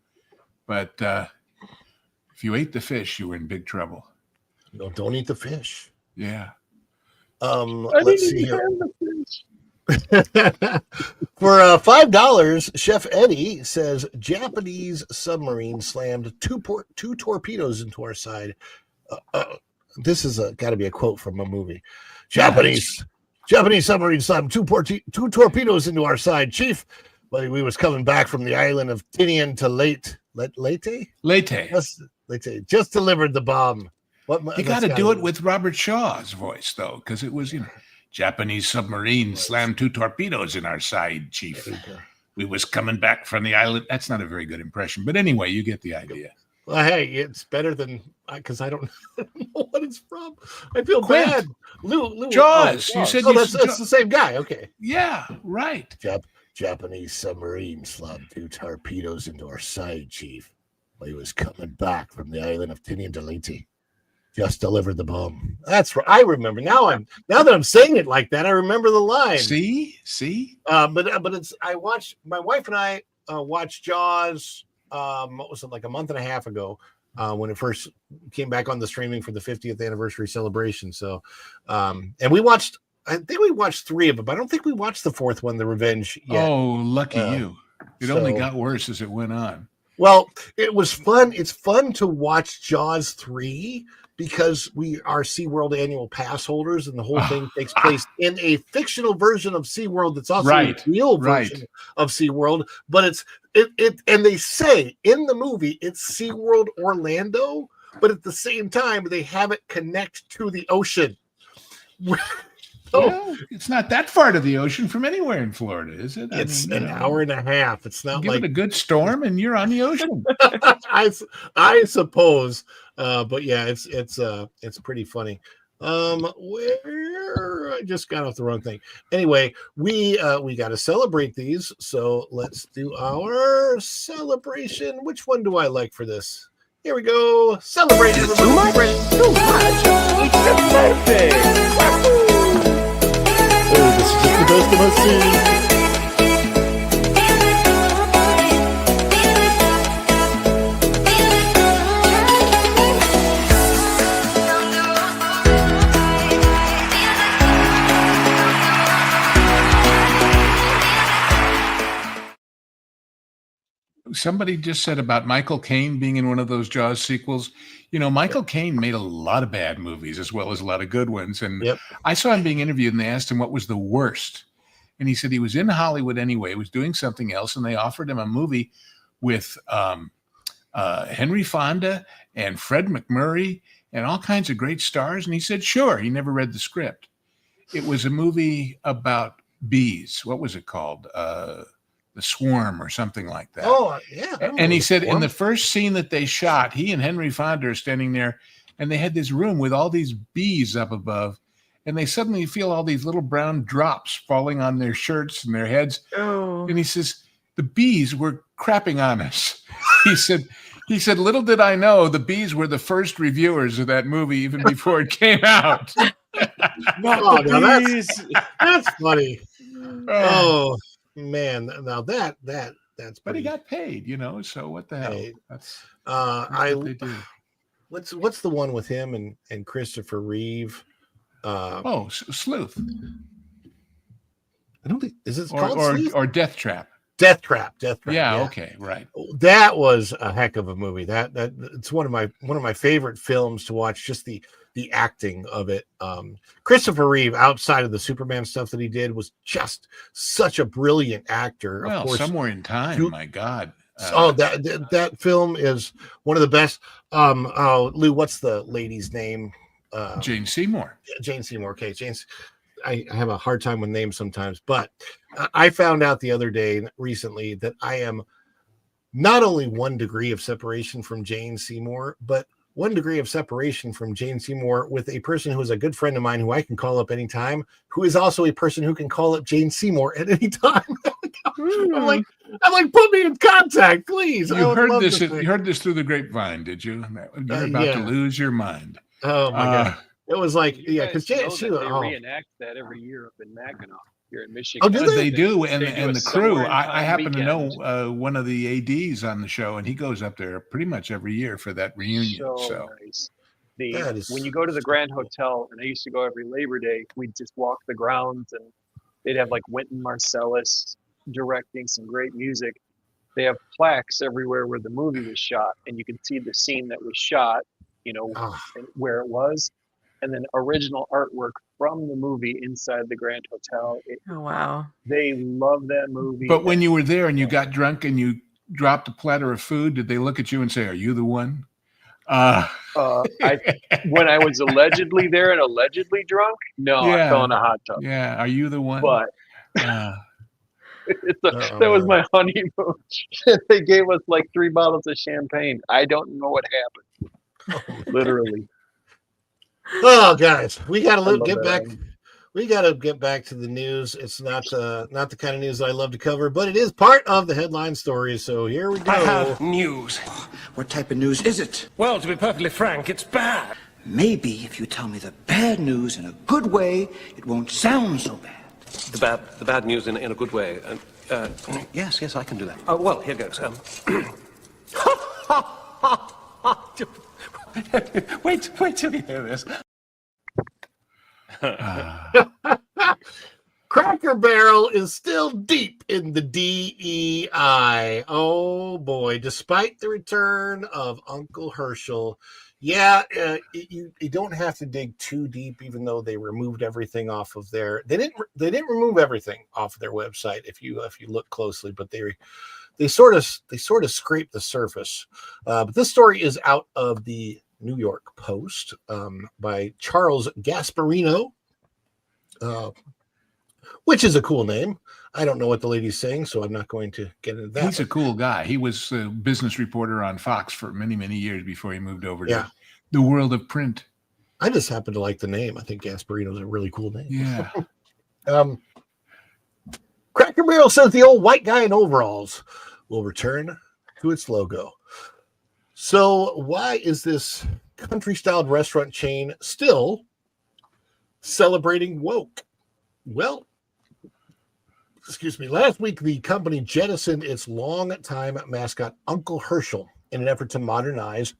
But if you ate the fish, you were in big trouble. No, don't eat the fish. Yeah. Let's see here. For $5, Chef Eddie says Japanese submarine slammed two torpedoes into our side. This is got to be a quote from a movie. Japanese submarine slammed two torpedoes into our side, Chief. But we was coming back from the island of Tinian to Leyte. Just delivered the bomb. You got to do it with Robert Shaw's voice, though, because it was, Japanese submarine slammed two torpedoes in our side, Chief. We was coming back from the island. That's not a very good impression, but anyway, you get the idea. Well, hey, it's better than because I don't know what it's from. I feel bad. Lou Jaws. You said that's the same guy. Okay. Yeah, right. Japanese submarine slammed two torpedoes into our side, Chief. He was coming back from the island of Tinian to Leyte. Just delivered the bomb. That's right. I remember now. Now that I'm saying it like that, I remember the line. See. But it's. I watched. My wife and I watched Jaws. What was it, like a month and a half ago? When it first came back on the streaming for the 50th anniversary celebration. So, and we watched. I think we watched 3 of them. I don't think we watched the 4th one, The Revenge, yet. Oh, lucky you! It only got worse as it went on. Well, it was fun. It's fun to watch Jaws 3 because we are SeaWorld annual pass holders, and the whole thing takes place in a fictional version of SeaWorld that's also a real version of SeaWorld. But it's and they say in the movie it's SeaWorld Orlando, but at the same time they have it connect to the ocean. Well, it's not that far to the ocean from anywhere in Florida, is it? It's an hour and a half. It's not give it a good storm and you're on the ocean. I suppose. But yeah, it's pretty funny. Where I just got off the wrong thing. Anyway, we got to celebrate these. So let's do our celebration. Which one do I like for this? Here we go. Celebrate. Too much. It's your birthday. This is just the best of us seen. Somebody just said about Michael Caine being in one of those Jaws sequels. Michael Caine made a lot of bad movies as well as a lot of good ones. And I saw him being interviewed and they asked him what was the worst. And he said he was in Hollywood anyway, was doing something else. And they offered him a movie with Henry Fonda and Fred McMurray and all kinds of great stars. And he said, sure. He never read the script. It was a movie about bees. What was it called? The Swarm or something like that. Oh, yeah. And he said in the first scene that they shot, he and Henry Fonda are standing there and they had this room with all these bees up above and they suddenly feel all these little brown drops falling on their shirts and their heads. Oh. And he says, the bees were crapping on us. He said, little did I know the bees were the first reviewers of that movie even before it came out. That's funny. Oh. Man, now that's but pretty... he got paid, so what the hell? Hey, that's what they do. What's the one with him and Christopher Reeve? Sleuth. I don't think is it called Sleuth? Or Death Trap. Death Trap. Yeah, okay, right. That was a heck of a movie. That it's one of my favorite films to watch, just the acting of it. Christopher Reeve, outside of the Superman stuff that he did, was just such a brilliant actor. Well, of course, Somewhere in Time, my God. That film is one of the best. Lou, what's the lady's name? Jane Seymour. Jane Seymour. Okay, I have a hard time with names sometimes, but I found out the other day recently that I am not only 1 degree of separation from Jane Seymour, but 1 degree of separation from Jane Seymour with a person who is a good friend of mine who I can call up anytime, who is also a person who can call up Jane Seymour at any time. I'm like, put me in contact, please. You heard this. You heard this through the grapevine, did you? You're about to lose your mind. Oh my God. It was like, because Jane, they reenact that every year up in Mackinac here in Michigan. Oh, do they do, and the crew. I happen to know one of the ADs on the show, and he goes up there pretty much every year for that reunion. So nice. That is When you go to the Grand Hotel, and I used to go every Labor Day, we'd just walk the grounds, and they'd have like Wynton Marsalis directing some great music. They have plaques everywhere where the movie was shot, and you can see the scene that was shot, and where it was, and then original artwork from the movie inside the Grand Hotel. Oh, wow. They love that movie. But when you were there and you got drunk and you dropped a platter of food, did they look at you and say, "Are you the one?" When I was allegedly there and allegedly drunk, no, I fell in a hot tub. Yeah, are you the one? But that was my honeymoon. They gave us like 3 bottles of champagne. I don't know what happened. Literally. Oh, guys, we got to get back. We got to get back to the news. It's not the kind of news I love to cover, but it is part of the headline story. So here we go. I have news. What type of news is it? Well, to be perfectly frank, it's bad. Maybe if you tell me the bad news in a good way, it won't sound so bad. The bad news in a good way. Yes, I can do that. Well, here goes. Wait till you hear this. Cracker Barrel is still deep in the DEI. Oh boy, despite the return of Uncle Herschel. Yeah, you don't have to dig too deep, even though they removed everything off of their. They didn't remove everything off of their website if you look closely, but they sort of scraped the surface. But this story is out of the New York Post by Charles Gasparino, which is a cool name. I don't know what the lady's saying, so I'm not going to get into that. He's a cool guy. He was a business reporter on Fox for many, many years before he moved over to the world of print. I just happen to like the name. I think Gasparino is a really cool name. Yeah. Cracker Barrel says the old white guy in overalls will return to its logo. So why is this country-styled restaurant chain still celebrating woke? Well, excuse me, last week the company jettisoned its long-time mascot Uncle Herschel in an effort to modernize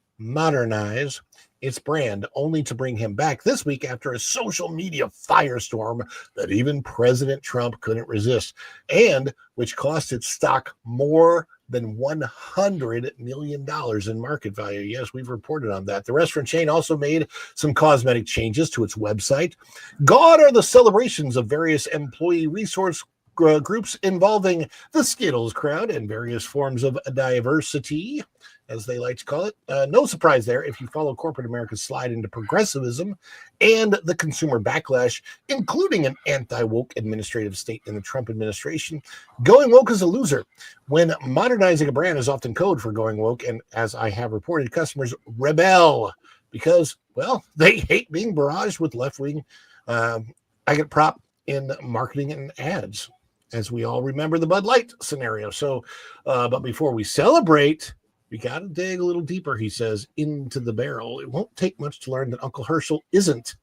its brand, only to bring him back this week after a social media firestorm that even President Trump couldn't resist, and which cost its stock more than $100 million in market value. Yes, we've reported on that. The restaurant chain also made some cosmetic changes to its website. Gone are the celebrations of various employee resource groups involving the Skittles crowd and various forms of diversity, as they like to call it. No surprise there if you follow corporate America's slide into progressivism and the consumer backlash, including an anti-woke administrative state in the Trump administration. Going woke is a loser. When modernizing a brand is often code for going woke, and as I have reported, customers rebel because, well, they hate being barraged with left-wing agitprop in marketing and ads, as we all remember the Bud Light scenario. So, but before we celebrate, we got to dig a little deeper, he says, into the barrel. It won't take much to learn that Uncle Herschel isn't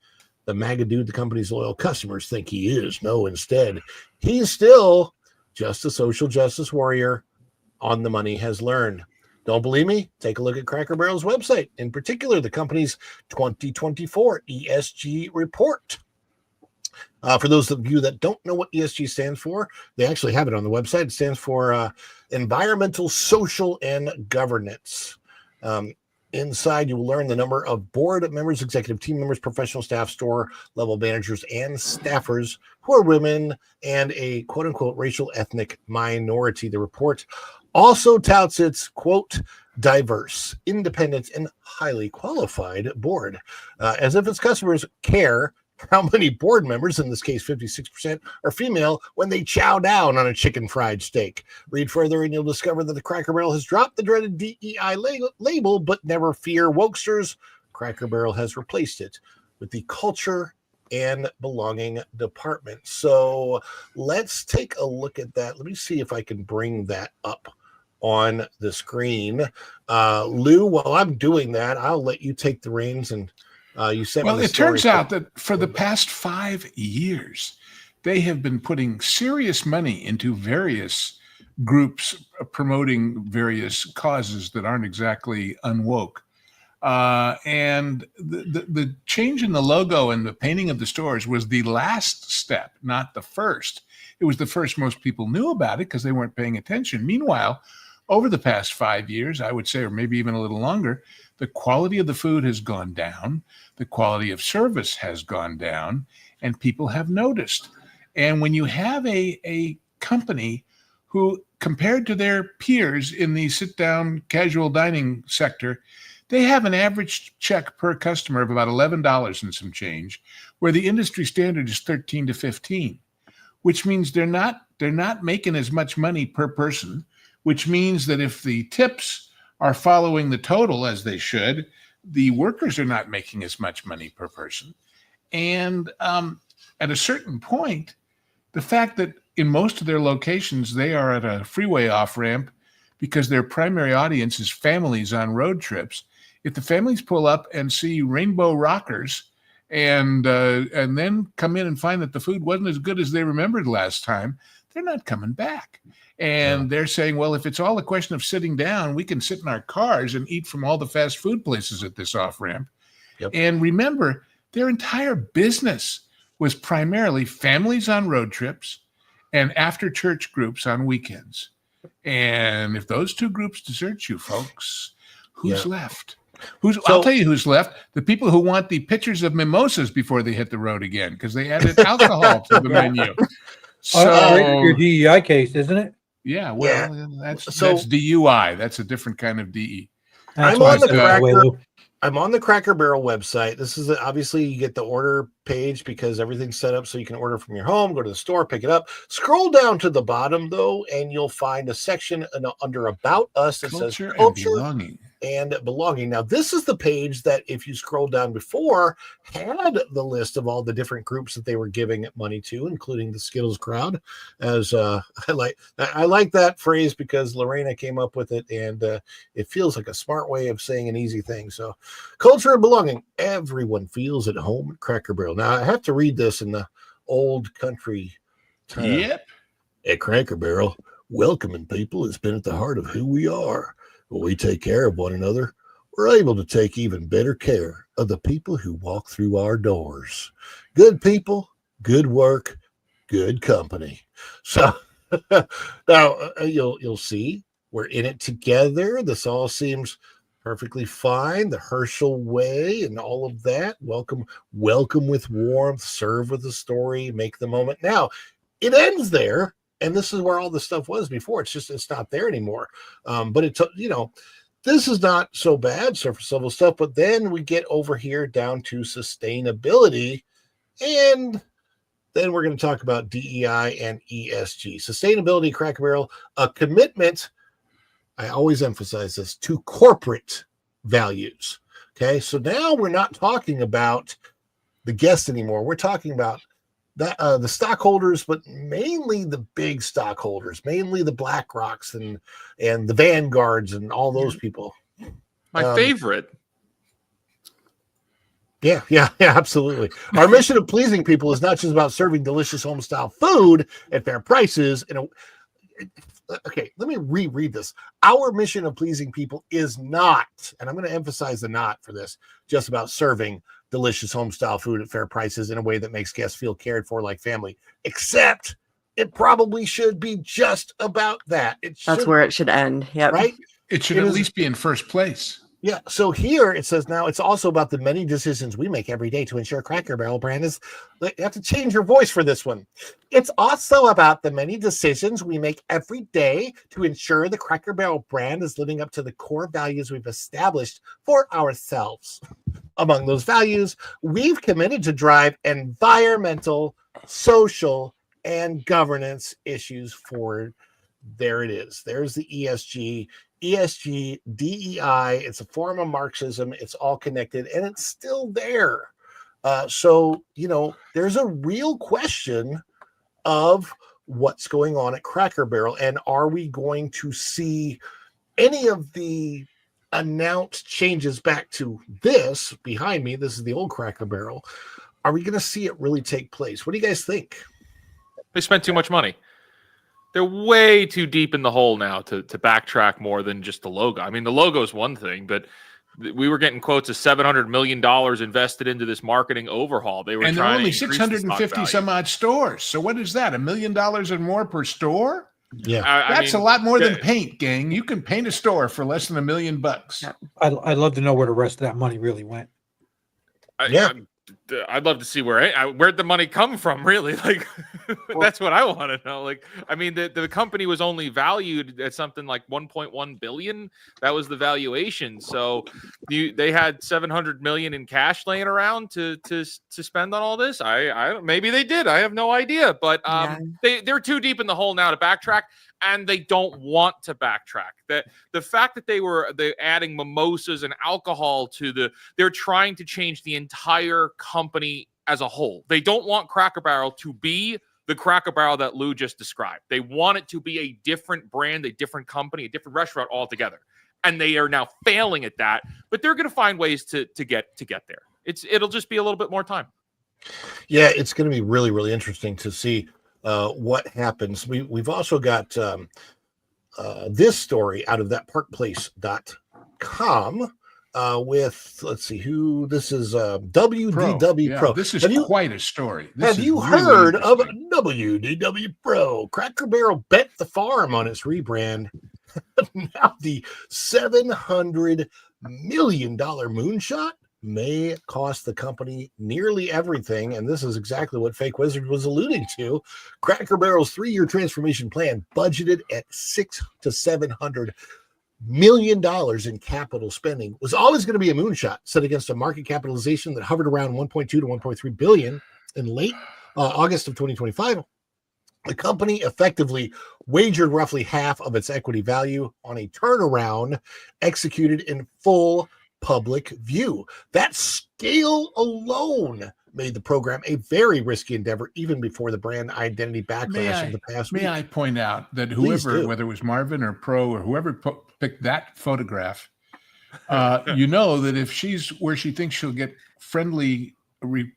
the MAGA dude the company's loyal customers think he is. No, instead, he's still just a social justice warrior on the money has learned. Don't believe me? Take a look at Cracker Barrel's website, in particular, the company's 2024 ESG report. For those of you that don't know what ESG stands for, they actually have it on the website. It stands for Environmental, Social, and Governance. Inside, you will learn the number of board members, executive team members, professional staff, store level managers, and staffers who are women and a quote-unquote racial ethnic minority. The report also touts its, quote, diverse, independent, and highly qualified board, as if its customers care how many board members, in this case 56%, are female when they chow down on a chicken fried steak. Read further and you'll discover that the Cracker Barrel has dropped the dreaded DEI label, but never fear, wokesters. Cracker Barrel has replaced it with the culture and belonging department. So let's take a look at that. Let me see if I can bring that up on the screen. Lou, while I'm doing that, I'll let you take the reins and you sent me the it turns out that for the past 5 years, they have been putting serious money into various groups promoting various causes that aren't exactly unwoke. And the change in the logo and the painting of the stores was the last step, not the first. It was the first most people knew about it because they weren't paying attention. Meanwhile, over the past 5 years, I would say, or maybe even a little longer, the quality of the food has gone down, the quality of service has gone down, and people have noticed. And when you have a company who, compared to their peers in the sit-down casual dining sector, they have an average check per customer of about $11 and some change, where the industry standard is 13 to 15, which means they're not making as much money per person, which means that if the tips are following the total as they should, the workers are not making as much money per person. And at a certain point, the fact that in most of their locations, they are at a freeway off-ramp because their primary audience is families on road trips. If the families pull up and see rainbow rockers and then come in and find that the food wasn't as good as they remembered last time, they're not coming back. And they're saying, well, if it's all a question of sitting down, we can sit in our cars and eat from all the fast food places at this off-ramp. Yep. And remember, their entire business was primarily families on road trips and after church groups on weekends. And if those two groups desert you, folks, who's left? I'll tell you who's left. The people who want the pitchers of mimosas before they hit the road again, because they added alcohol to the menu. So your DEI case, isn't it? Yeah, well, that's DUI. That's a different kind of DE. I'm on the Cracker Barrel website. This is obviously you get the order page because everything's set up so you can order from your home, go to the store, pick it up. Scroll down to the bottom though, and you'll find a section under About Us that says Culture and Belonging. Now, this is the page that if you scroll down before had the list of all the different groups that they were giving money to, including the Skittles crowd. As I like that phrase because Lorena came up with it, and it feels like a smart way of saying an easy thing. So, culture and belonging. Everyone feels at home at Cracker Barrel. Now, I have to read this in the old country. Yep. At Cracker Barrel, welcoming people has been at the heart of who we are. When we take care of one another, we're able to take even better care of the people who walk through our doors. Good people, good work, good company. So now you'll see we're in it together. This all seems perfectly fine. The Herschel way and all of that. Welcome with warmth, serve with a story, make the moment. Now, it ends there. And this is where all the stuff was before. It's not there anymore. But this is not so bad, surface level stuff. But then we get over here down to sustainability. And then we're going to talk about DEI and ESG. Sustainability, Cracker Barrel, a commitment, I always emphasize this, to corporate values. Okay, so now we're not talking about the guests anymore. We're talking about the stockholders, but mainly the big stockholders, mainly the BlackRocks and the Vanguards and all those people. My favorite. Yeah, absolutely. Our mission of pleasing people is not just about serving delicious home style food at fair prices. Okay, let me reread this. Our mission of pleasing people is not, and I'm going to emphasize the not for this, just about serving delicious home style food at fair prices in a way that makes guests feel cared for like family, except it probably should be just about that. That's where it should end. Yeah. Right? It should at least be in first place. Yeah. So here it says now it's also about the many decisions we make every day to ensure Cracker Barrel brand is. You have to change your voice for this one. It's also about the many decisions we make every day to ensure the Cracker Barrel brand is living up to the core values we've established for ourselves. Among those values, we've committed to drive environmental, social, and governance issues forward. There it is. There's the ESG. ESG, DEI, it's a form of Marxism. It's all connected, and it's still there. So, there's a real question of what's going on at Cracker Barrel, and are we going to see any of the announced changes back to this behind me? This is the old Cracker Barrel. Are we going to see it really take place? What do you guys think? They spent too much money. They're way too deep in the hole now to backtrack more than just the logo. I mean, the logo is one thing, but We were getting quotes of $700 million invested into this marketing overhaul. They were And there are trying only to increase the stock 650 value. some odd stores. So what is that? $1 million or more per store? Yeah, That's a lot more than paint, gang. You can paint a store for less than $1 million. I'd love to know where the rest of that money really went. I'd love to see where'd the money come from, really. Like, that's what I want to know. Like, I mean, the company was only valued at something like 1.1 billion. That was the valuation. So they had 700 million in cash laying around to spend on all this. I maybe they did. I have no idea. But they're too deep in the hole now to backtrack, and they don't want to backtrack. The fact that they're adding mimosas and alcohol they're trying to change the entire company as a whole. They don't want Cracker Barrel to be the Cracker Barrel that Lou just described. They want it to be a different brand, a different company, a different restaurant altogether. And they are now failing at that, but they're going to find ways to get there. It'll just be a little bit more time. Yeah, it's going to be really, really interesting to see what happens. We've also got this story out of thatparkplace.com with, let's see who this is, WDW Pro. This is quite a story. Have you heard of WDW Pro? Cracker Barrel bet the farm on its rebrand. Now the $700 million moonshot may cost the company nearly everything, and this is exactly what Fake Wizard was alluding to. Cracker Barrel's 3-year transformation plan budgeted at $600 to $700 million in capital spending was always going to be a moonshot set against a market capitalization that hovered around 1.2 to 1.3 billion in late August of 2025. The company effectively wagered roughly half of its equity value on a turnaround executed in full public view. That scale alone made the program a very risky endeavor, even before the brand identity backlash of the past week. May I point out that whoever, whether it was Marvin or Pro or whoever picked that photograph, you know that if she's where she thinks she'll get friendly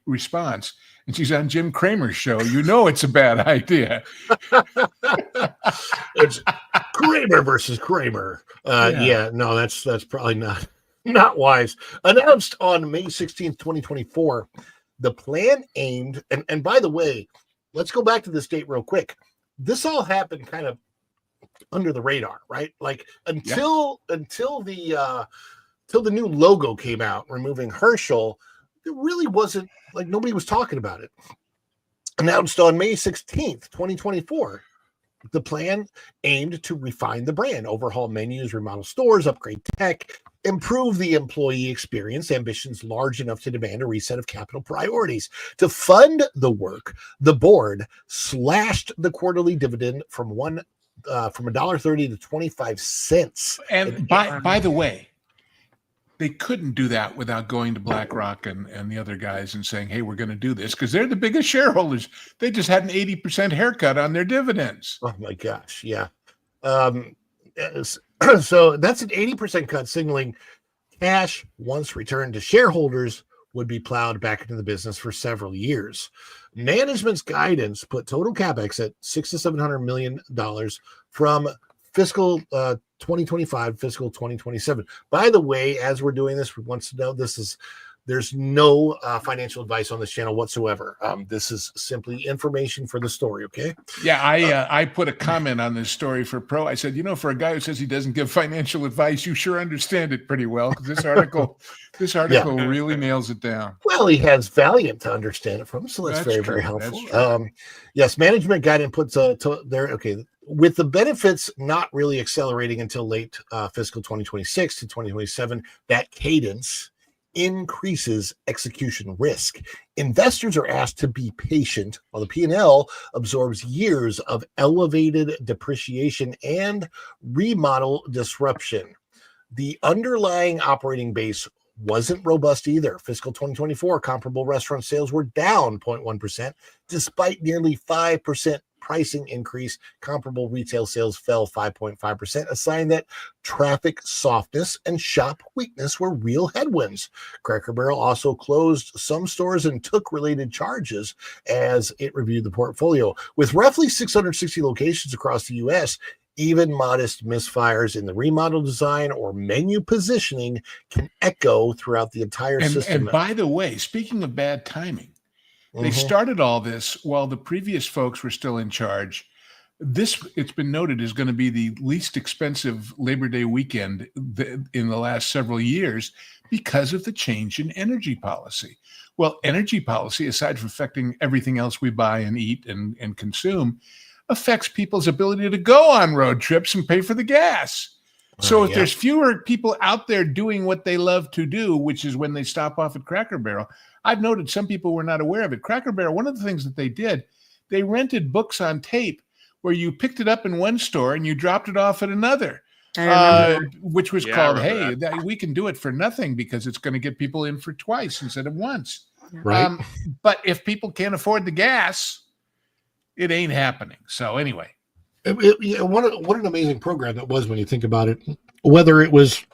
response and she's on Jim Cramer's show, you know it's a bad idea. It's Kramer versus Kramer. No, that's probably not wise. Announced on May 16th, 2024, the plan aimed, and by the way, let's go back to this date real quick. This all happened kind of under the radar, right? Like until the new logo came out, removing Herschel, it really wasn't like nobody was talking about it. Announced on May 16th, 2024. The plan aimed to refine the brand, overhaul menus, remodel stores, upgrade tech, improve the employee experience, ambitions large enough to demand a reset of capital priorities. To fund the work, the board slashed the quarterly dividend from $1.30 to 25 cents. And by the way, they couldn't do that without going to BlackRock and the other guys and saying, hey, we're going to do this, because they're the biggest shareholders. They just had an 80% haircut on their dividends. Oh, my gosh. Yeah. So that's an 80% cut, signaling cash, once returned to shareholders, would be plowed back into the business for several years. Management's guidance put total capex at $600 to $700 million from fiscal 2025, fiscal 2027. By the way, as we're doing this, we want to know there's no financial advice on this channel whatsoever. This is simply information for the story. Okay. Yeah. I put a comment on this story for Pro. I said, for a guy who says he doesn't give financial advice, you sure understand it pretty well. Because this article really nails it down. Well, he has Valiant to understand it from, so that's very, very helpful. Yes. Management guidance puts there. Okay. With the benefits not really accelerating until late fiscal 2026 to 2027, that cadence increases execution risk. Investors are asked to be patient while the P&L absorbs years of elevated depreciation and remodel disruption. The underlying operating base wasn't robust either. Fiscal 2024 comparable restaurant sales were down 0.1%, despite nearly 5% pricing increase. Comparable retail sales fell 5.5%, a sign that traffic softness and shop weakness were real headwinds. Cracker Barrel also closed some stores and took related charges as it reviewed the portfolio. With roughly 660 locations across the U.S., Even modest misfires in the remodel design or menu positioning can echo throughout the entire system. And by the way, speaking of bad timing, they Mhm. started all this while the previous folks were still in charge. This, it's been noted, is going to be the least expensive Labor Day weekend in the last several years because of the change in energy policy. Well, energy policy, aside from affecting everything else we buy and eat and consume, affects people's ability to go on road trips and pay for the gas. So if there's fewer people out there doing what they love to do, which is when they stop off at Cracker Barrel, I've noted some people were not aware of it. Cracker Barrel, one of the things that they did, they rented books on tape where you picked it up in one store and you dropped it off at another, which was called, hey, we can do it for nothing because it's going to get people in for twice instead of once. Right. But if people can't afford the gas, it ain't happening. So anyway. What an amazing program that was when you think about it. Whether it was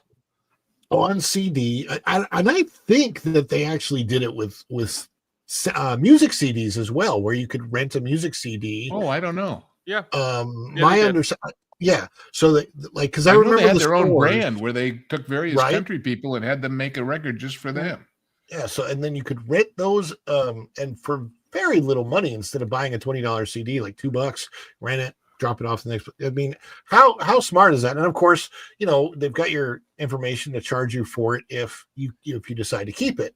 on CD, and I think that they actually did it with music CDs as well, where you could rent a music CD. Oh, I don't know. Yeah. My understanding. Yeah. So that, like, because I remember they had their own stores, brand where they took various country people and had them make a record just for them. Yeah. So, and then you could rent those, and for very little money, instead of buying a $20 CD, like $2, rent it, drop it off the next. I mean, how smart is that? And of course, they've got your information to charge you for it if you decide to keep it.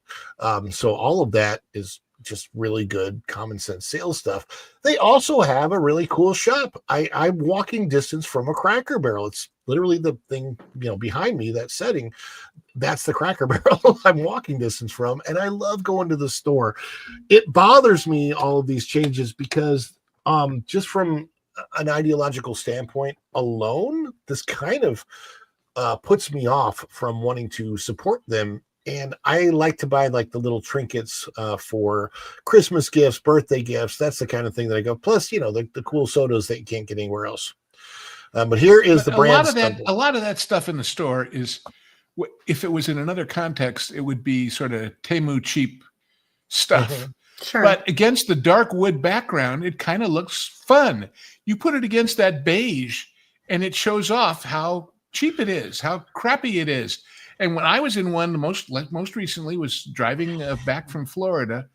So all of that is just really good common sense sales stuff. They also have a really cool shop. I'm walking distance from a Cracker Barrel. It's literally the thing behind me, that setting. That's the Cracker Barrel I'm walking distance from, and I love going to the store. It bothers me, all of these changes, because just from an ideological standpoint alone, this kind of puts me off from wanting to support them. And I like to buy like the little trinkets for Christmas gifts, birthday gifts. That's the kind of thing that I go. Plus, the cool sodas that you can't get anywhere else. But here is the brand. A lot of that stuff in the store is, if it was in another context, it would be sort of Temu cheap stuff. Mm-hmm. Sure. But against the dark wood background, it kind of looks fun. You put it against that beige, and it shows off how cheap it is, how crappy it is. And when I was in one, most recently, was driving back from Florida,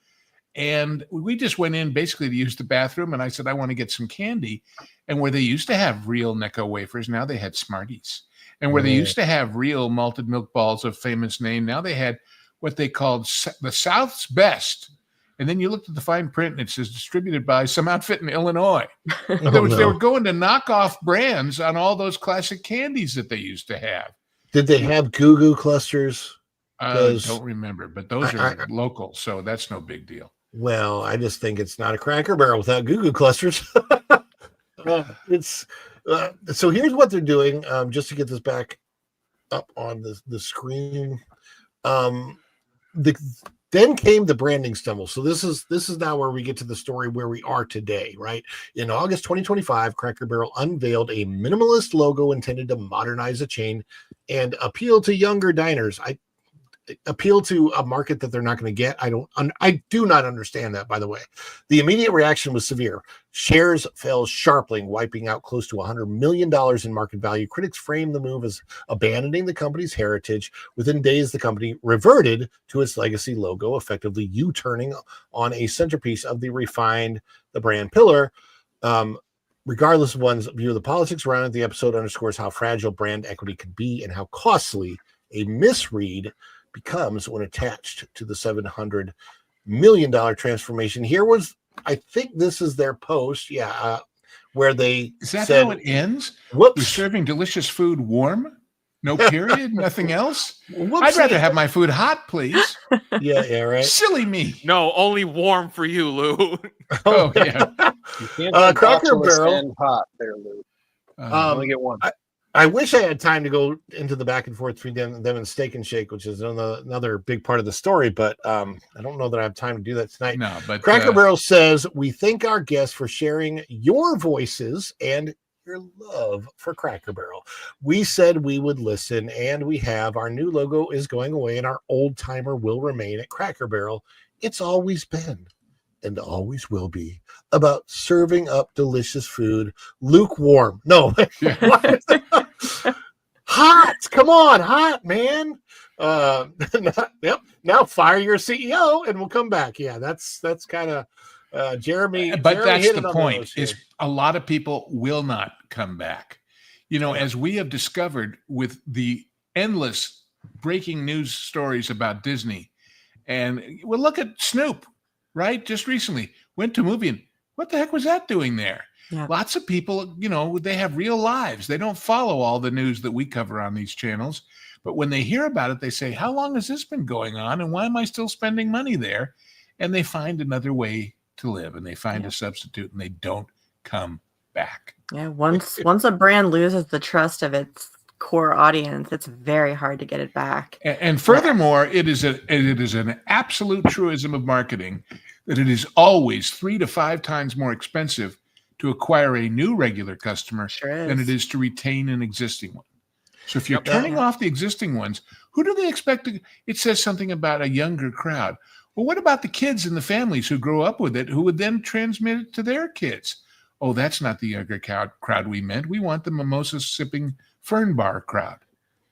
and we just went in basically to use the bathroom, and I said, I want to get some candy. And where they used to have real Necco wafers, now they had Smarties. And where they used to have real malted milk balls of famous name, now they had what they called the South's Best. And then you looked at the fine print, and it says distributed by some outfit in Illinois. In other words, they were going to knock off brands on all those classic candies that they used to have. Did they have Goo Goo clusters? I don't remember, but those are local, so that's no big deal. Well, I just think it's not a Cracker Barrel without Goo Goo clusters. So here's what they're doing, just to get this back up on the screen. Then came the branding stumble. So this is now where we get to the story where we are today, right? In August 2025, Cracker Barrel unveiled a minimalist logo intended to modernize the chain and appeal to younger diners. Appeal to a market that they're not going to get. I do not understand that, by the way. The immediate reaction was severe. Shares fell sharply, wiping out close to $100 million in market value. Critics framed the move as abandoning the company's heritage. Within days, the company reverted to its legacy logo, effectively U-turning on a centerpiece of the brand pillar. Regardless of one's view of the politics around it, the episode underscores how fragile brand equity can be and how costly a misread becomes when attached to the $700 million transformation. Here was, I think this is their post, where they said, how it ends? Whoops. You're serving delicious food warm? No period? Nothing else? I'd rather have my food hot, please. Yeah, right. Silly me. No, only warm for you, Lou. Oh, yeah. You can't Cracker Barrel and hot there, Lou. Only get one. I wish I had time to go into the back and forth between them and Steak and Shake, which is another big part of the story, but I don't know that I have time to do that tonight. No, but Cracker Barrel says, we thank our guests for sharing your voices and your love for Cracker Barrel. We said we would listen, and we have. Our new logo is going away, and our old timer will remain at Cracker Barrel. It's always been and always will be about serving up delicious food lukewarm. No, hot. Come on, hot, man. Yep. Now fire your CEO and we'll come back. Yeah, that's kind of Jeremy. But Jeremy that's hit the it on point, nose here. is a lot of people will not come back. You know, as we have discovered with the endless breaking news stories about Disney, and well, look at Snoop, right? Just recently went to a movie, and what the heck was that doing there? Yeah. Lots of people, you know, they have real lives. They don't follow all the news that we cover on these channels. But when they hear about it, they say, how long has this been going on? And why am I still spending money there? And they find another way to live, and they find a substitute, and they don't come back. Yeah, once a brand loses the trust of its core audience, it's very hard to get it back. And furthermore, it is an absolute truism of marketing that it is always 3 to 5 times more expensive to acquire a new regular customer than it is to retain an existing one. So if you're turning off the existing ones, who do they expect to? It says something about a younger crowd. Well, what about the kids and the families who grow up with it, who would then transmit it to their kids? Oh, that's not the younger crowd we meant. We want the mimosa sipping fern bar crowd.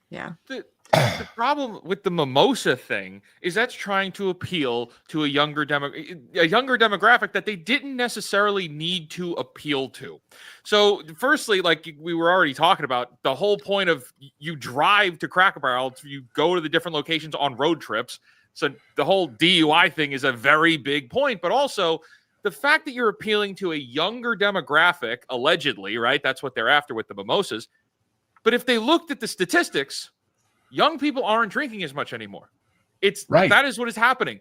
Yeah. The problem with the mimosa thing is that's trying to appeal to a younger demographic that they didn't necessarily need to appeal to. So firstly, like we were already talking about, the whole point of you drive to Cracker Barrel, you go to the different locations on road trips. So the whole DUI thing is a very big point, but also the fact that you're appealing to a younger demographic, allegedly, right? That's what they're after with the mimosas. But if they looked at the statistics, young people aren't drinking as much anymore. It's right. That is what is happening.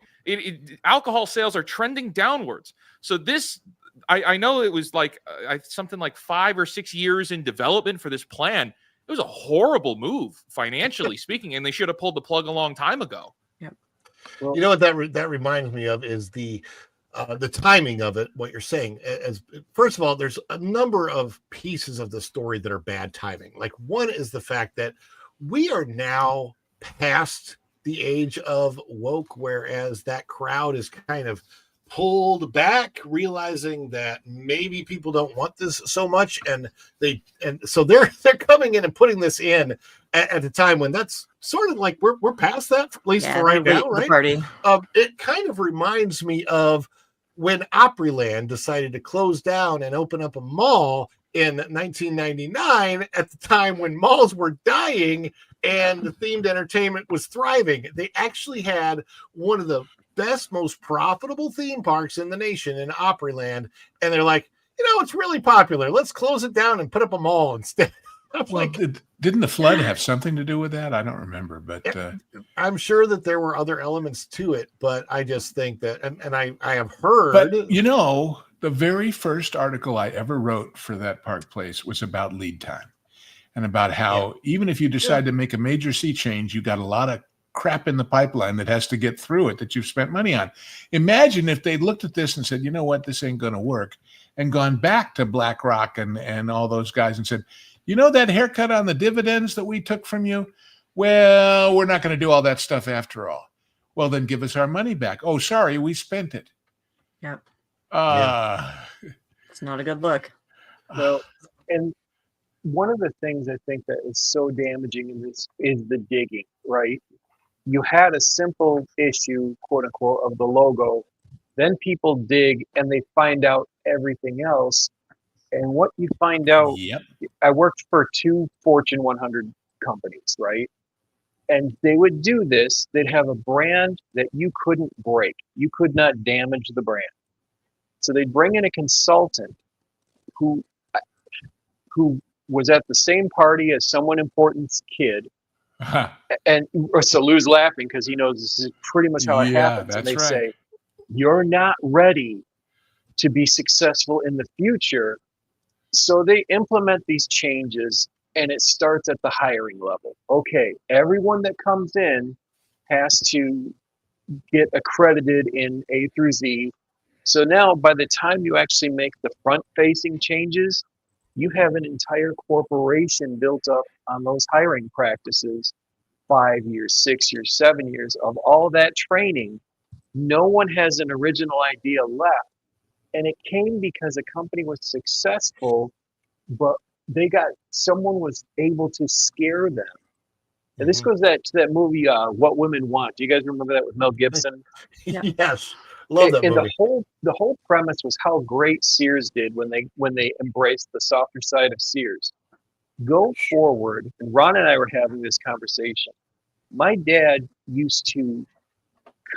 Alcohol sales are trending downwards. So this, I know it was like something like 5 or 6 years in development for this plan. It was a horrible move, financially speaking, and they should have pulled the plug a long time ago. Yep. Well, you know what that reminds me of is the timing of it. What you're saying, as first of all, there's a number of pieces of the story that are bad timing. Like one is the fact that we are now past the age of woke, whereas that crowd is kind of pulled back, realizing that maybe people don't want this so much, and so they're coming in and putting this in at a time when that's sort of like we're past that, at least for right now, right? Party. It kind of reminds me of when Opryland decided to close down and open up a mall in 1999, at the time when malls were dying and the themed entertainment was thriving. They actually had one of the best, most profitable theme parks in the nation in Opryland, and they're like, it's really popular. Let's close it down and put up a mall instead. Well, didn't the flood have something to do with that? I don't remember, but I'm sure that there were other elements to it, but I just think that, and I have heard. But the very first article I ever wrote for that park place was about lead time and about how even if you decide to make a major sea change, you got a lot of crap in the pipeline that has to get through it that you've spent money on. Imagine if they looked at this and said, you know what, this ain't going to work, and gone back to BlackRock and all those guys and said, that haircut on the dividends that we took from you? Well, we're not going to do all that stuff after all. Well, then give us our money back. Oh, sorry, we spent it. Yep. It's not a good look. Well, and one of the things I think that is so damaging in this is the digging, right? You had a simple issue, quote unquote, of the logo. Then people dig and they find out everything else. And what you find out, I worked for 2 Fortune 100 companies, right? And they would do this. They'd have a brand that you couldn't break. You could not damage the brand. So they'd bring in a consultant who was at the same party as someone important's kid. And so Lou's laughing because he knows this is pretty much how it happens. And they say, you're not ready to be successful in the future. So they implement these changes, and it starts at the hiring level. Okay, everyone that comes in has to get accredited in A through Z. So now by the time you actually make the front-facing changes, you have an entire corporation built up on those hiring practices, 5 years, 6 years, 7 years of all that training. No one has an original idea left And it came because a company was successful, but someone was able to scare them. And this goes to that movie, What Women Want. Do you guys remember that with Mel Gibson? Yes, love that And movie. the whole premise was how great Sears did when they embraced the softer side of Sears. Go forward, and Ron and I were having this conversation. My dad used to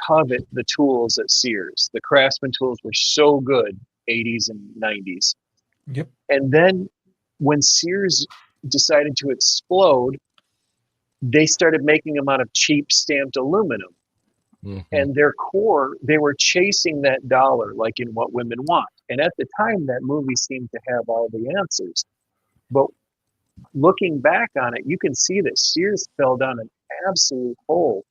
covet the tools at Sears. The Craftsman tools were so good, 80s and 90s. Yep. And then when Sears decided to explode, they started making them out of cheap stamped aluminum. And their core, they were chasing that dollar, like in What Women Want. And at the time, that movie seemed to have all the answers. But looking back on it, you can see that Sears fell down an absolute hole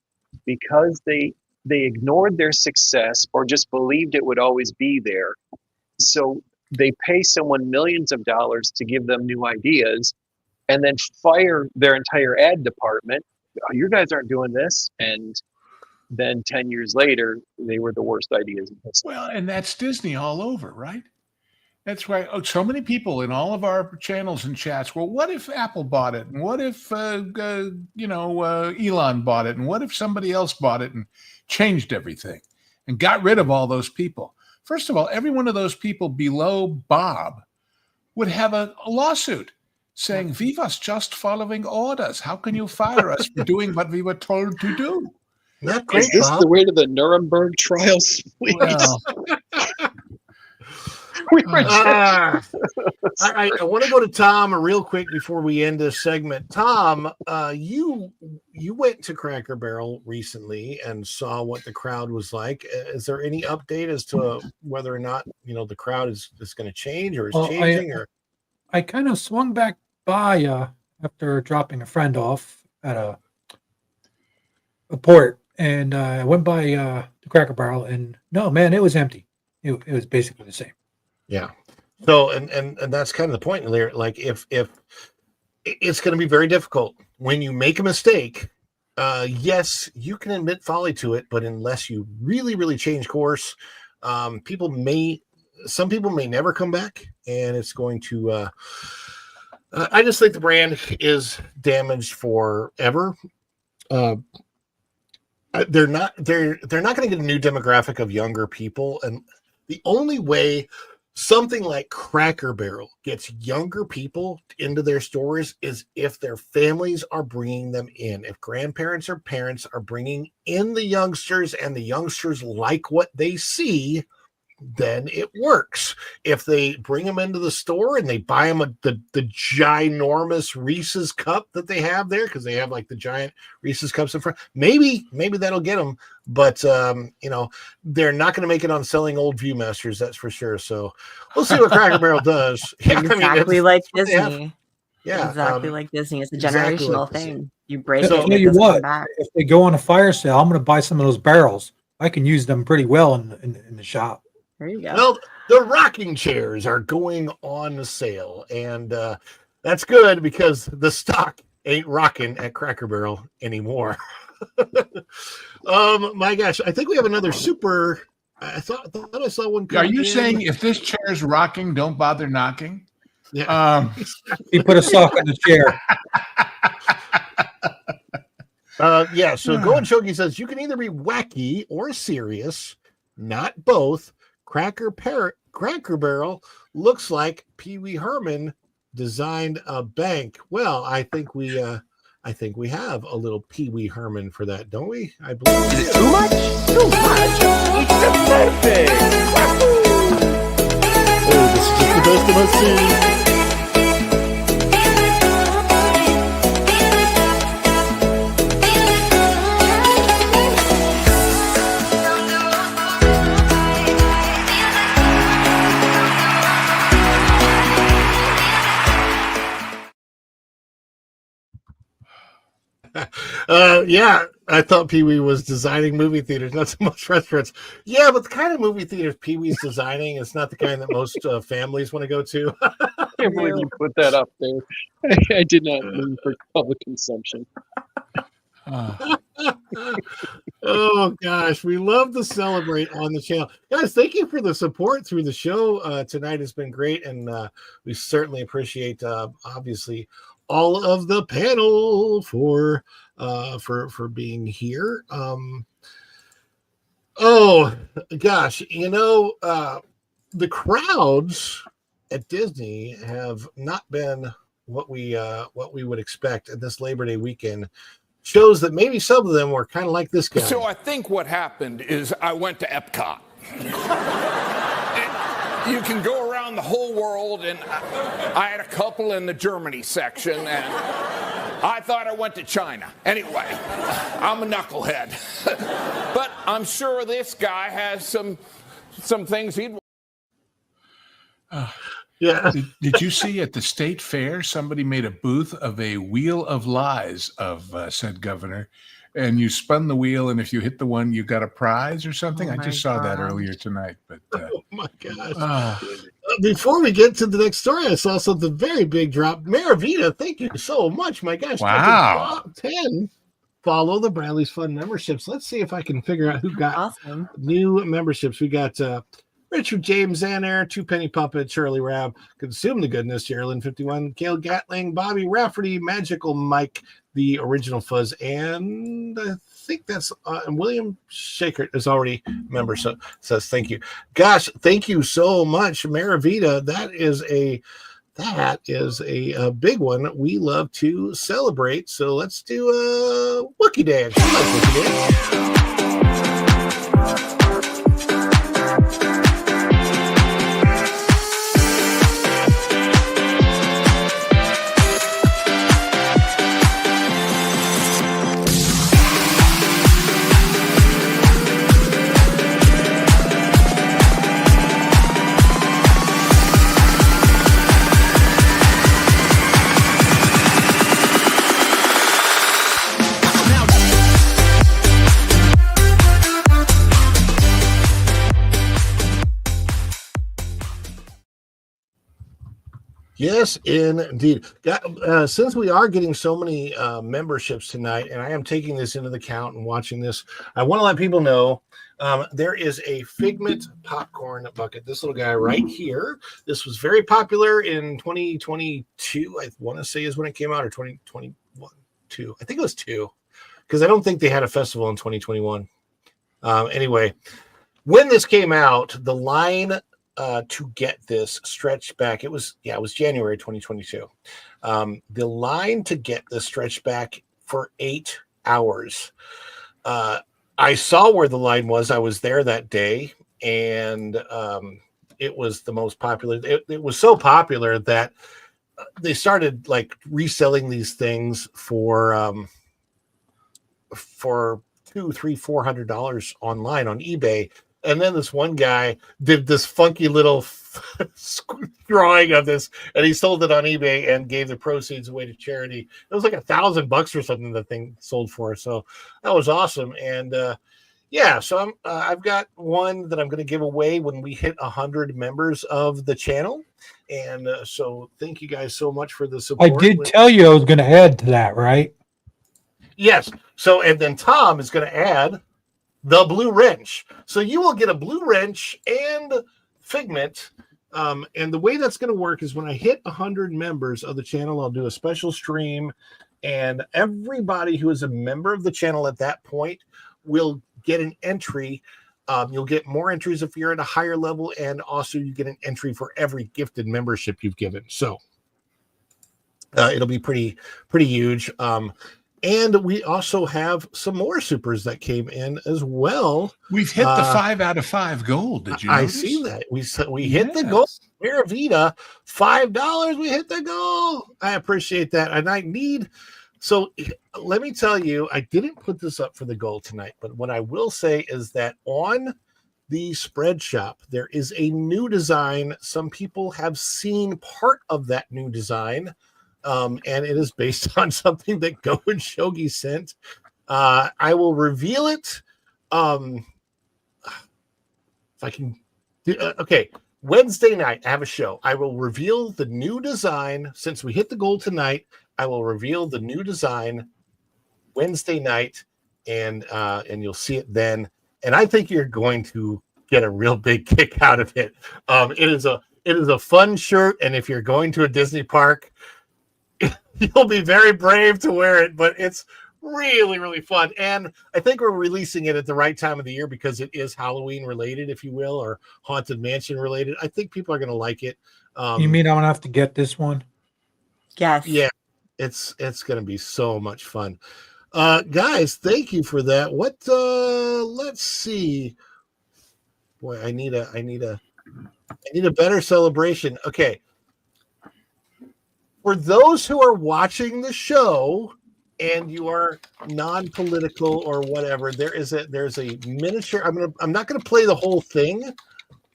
because they ignored their success or just believed it would always be there. So they pay someone millions of dollars to give them new ideas and then fire their entire ad department. Oh, you guys aren't doing this. And then 10 years later, they were the worst ideas in history. Well, and that's Disney all over, right? That's why so many people in all of our channels and chats. Well, what if Apple bought it, and what if Elon bought it, and what if somebody else bought it and changed everything and got rid of all those people? First of all, every one of those people below Bob would have a lawsuit saying, "We was just following orders. How can you fire us for doing what we were told to do?" Not great, Is this Bob. the way to the Nuremberg trials? Please. Well, I want to go to Tom real quick before we end this segment. Tom, you went to Cracker Barrel recently and saw what the crowd was like. Is there any update as to whether or not the crowd is going to change or is changing? I kind of swung back by after dropping a friend off at a port, and I went by the Cracker Barrel, and no, man, it was empty. It was basically the same. Yeah. So, and that's kind of the point there. Like, if it's going to be very difficult when you make a mistake, yes, you can admit folly to it, but unless you really, really change course, some people may never come back, and it's going to. I just think the brand is damaged forever. They're not going to get a new demographic of younger people, and the only way something like Cracker Barrel gets younger people into their stores is if their families are bringing them in. If grandparents or parents are bringing in the youngsters and the youngsters like what they see, then it works. If they bring them into the store and they buy them the ginormous Reese's cup that they have there, because they have like the giant Reese's cups in front, maybe that'll get them. But they're not going to make it on selling old Viewmasters, that's for sure. So we'll see what Cracker Barrel does. Exactly like Disney. Yeah, exactly like Disney. It's a exactly generational like Disney. thing. You break So it. I'll And tell it you doesn't what, come back. if they go on a fire sale, I'm going to buy some of those barrels. I can use them pretty well in the shop. There you go. Well, the rocking chairs are going on sale, and that's good because the stock ain't rocking at Cracker Barrel anymore. My gosh, I think we have another super. I thought I saw one. are you saying if this chair is rocking, don't bother knocking? Yeah. He put a sock on the chair. Yeah. So Going Shogi says you can either be wacky or serious, not both. Cracker Barrel looks like Pee Wee Herman designed a bank. Well, I think we have a little Pee Wee Herman for that, don't we? I believe. Is it too much? Too much. It's pathetic. Oh, this is just the best of us see. Yeah, I thought Pee Wee was designing movie theaters, not so much restaurants. Yeah, but the kind of movie theaters Pee Wee's designing is not the kind that most families want to go to. I can't believe you put that up there. I did not mean for public consumption. Oh gosh, we love to celebrate on the channel, guys. Thank you for the support through the show tonight. Has been great, and we certainly appreciate obviously all of the panel for being here. Oh gosh, the crowds at Disney have not been what we would expect at this Labor Day weekend. Shows that maybe some of them were kind of like this guy. So I think what happened is I went to Epcot. You can go around the whole world, and I had a couple in the Germany section, and I thought I went to China. Anyway, I'm a knucklehead. But I'm sure this guy has some things he'd... Yeah. Did you see at the state fair somebody made a booth of a wheel of lies of said governor, and you spun the wheel, and if you hit the one, you got a prize or something? Oh I just saw that earlier tonight. But oh my gosh! Before we get to the next story, I saw something very big drop. Maravita, thank you so much. My gosh! Wow. Top 10. Follow the Bradley's Fun memberships. Let's see if I can figure out who got new memberships. We got. Richard James Zanner, Two Penny Puppet, Shirley Rab, Consume the Goodness, Sherilyn 51, Gail Gatling, Bobby Rafferty, Magical Mike, The Original Fuzz, and I think that's William Shaker is already a member, so says thank you. Gosh, thank you so much, Maravita. That is a big one. We love to celebrate, so let's do a Wookie Dance. You like Wookie Dance? Yes, indeed. Since we are getting so many memberships tonight, and I am taking this into the count and watching this, I want to let people know there is a Figment popcorn bucket. This little guy right here. This was very popular in 2022. I want to say is when it came out, or 2021, 2. I think it was 2, because I don't think they had a festival in 2021. Anyway, when this came out, the line to get this stretched back. It was January 2022. The line to get this stretched back for 8 hours. I saw where the line was. I was there that day, and it was the most popular. It was so popular that they started like reselling these things for $200, $300, $400 online on eBay. And then this one guy did this funky little drawing of this, and he sold it on eBay and gave the proceeds away to charity. It was like $1,000 or something the thing sold for. So that was awesome. And so I've got one that I'm going to give away when we hit 100 members of the channel. And so thank you guys so much for the support. I did tell you I was going to add to that, right? Yes. So, and then Tom is going to add the blue wrench. So you will get a blue wrench and Figment. And the way that's going to work is when I hit 100 members of the channel, I'll do a special stream, and everybody who is a member of the channel at that point will get an entry. You'll get more entries if you're at a higher level, and also you get an entry for every gifted membership you've given. So it'll be pretty huge. And we also have some more supers that came in as well. We've hit the 5 out of 5 gold. Did you notice? I see that. We hit the goal. Maravita, $5. We hit the goal. I appreciate that. And I need, so let me tell you, I didn't put this up for the goal tonight, but what I will say is that on the spread shop, there is a new design. Some people have seen part of that new design. And it is based on something that Go and Shogi sent. I will reveal it. If I can do, okay. Wednesday night, I have a show. I will reveal the new design. Since we hit the goal tonight, I will reveal the new design Wednesday night, and you'll see it then. And I think you're going to get a real big kick out of it. It is a fun shirt, and if you're going to a Disney park, you'll be very brave to wear it, but it's really, really fun. And I think we're releasing it at the right time of the year because it is Halloween related, if you will, or Haunted Mansion related. I think people are going to like it. You mean I'm gonna have to get this one? Yes. Yeah, it's going to be so much fun. Guys, thank you for that. What let's see. Boy, I need a better celebration. Okay. For those who are watching the show and you are non-political or whatever, there's a miniature. I'm not gonna play the whole thing,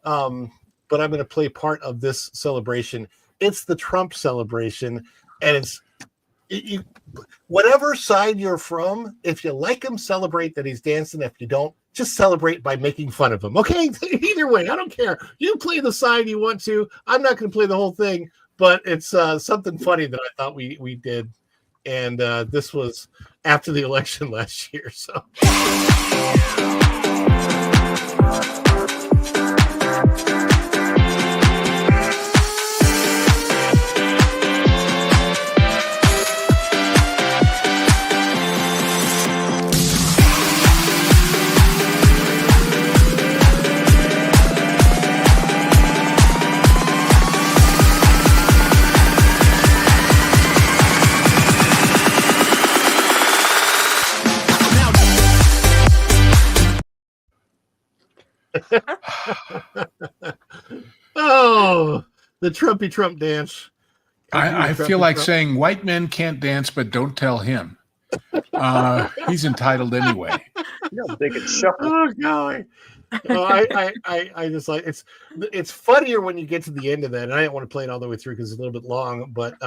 but I'm gonna play part of this celebration. It's the Trump celebration, and whatever side you're from, if you like him, celebrate that he's dancing. If you don't, just celebrate by making fun of him. Okay, either way, I don't care. You play the side you want to. I'm not going to play the whole thing, but it's something funny that I thought we did, and this was after the election last year. So. Oh, the Trumpy Trump dance. I feel like saying white men can't dance, but don't tell him. He's entitled anyway. They could shuffle. Oh God. I just like it's funnier when you get to the end of that, and I didn't want to play it all the way through because it's a little bit long. But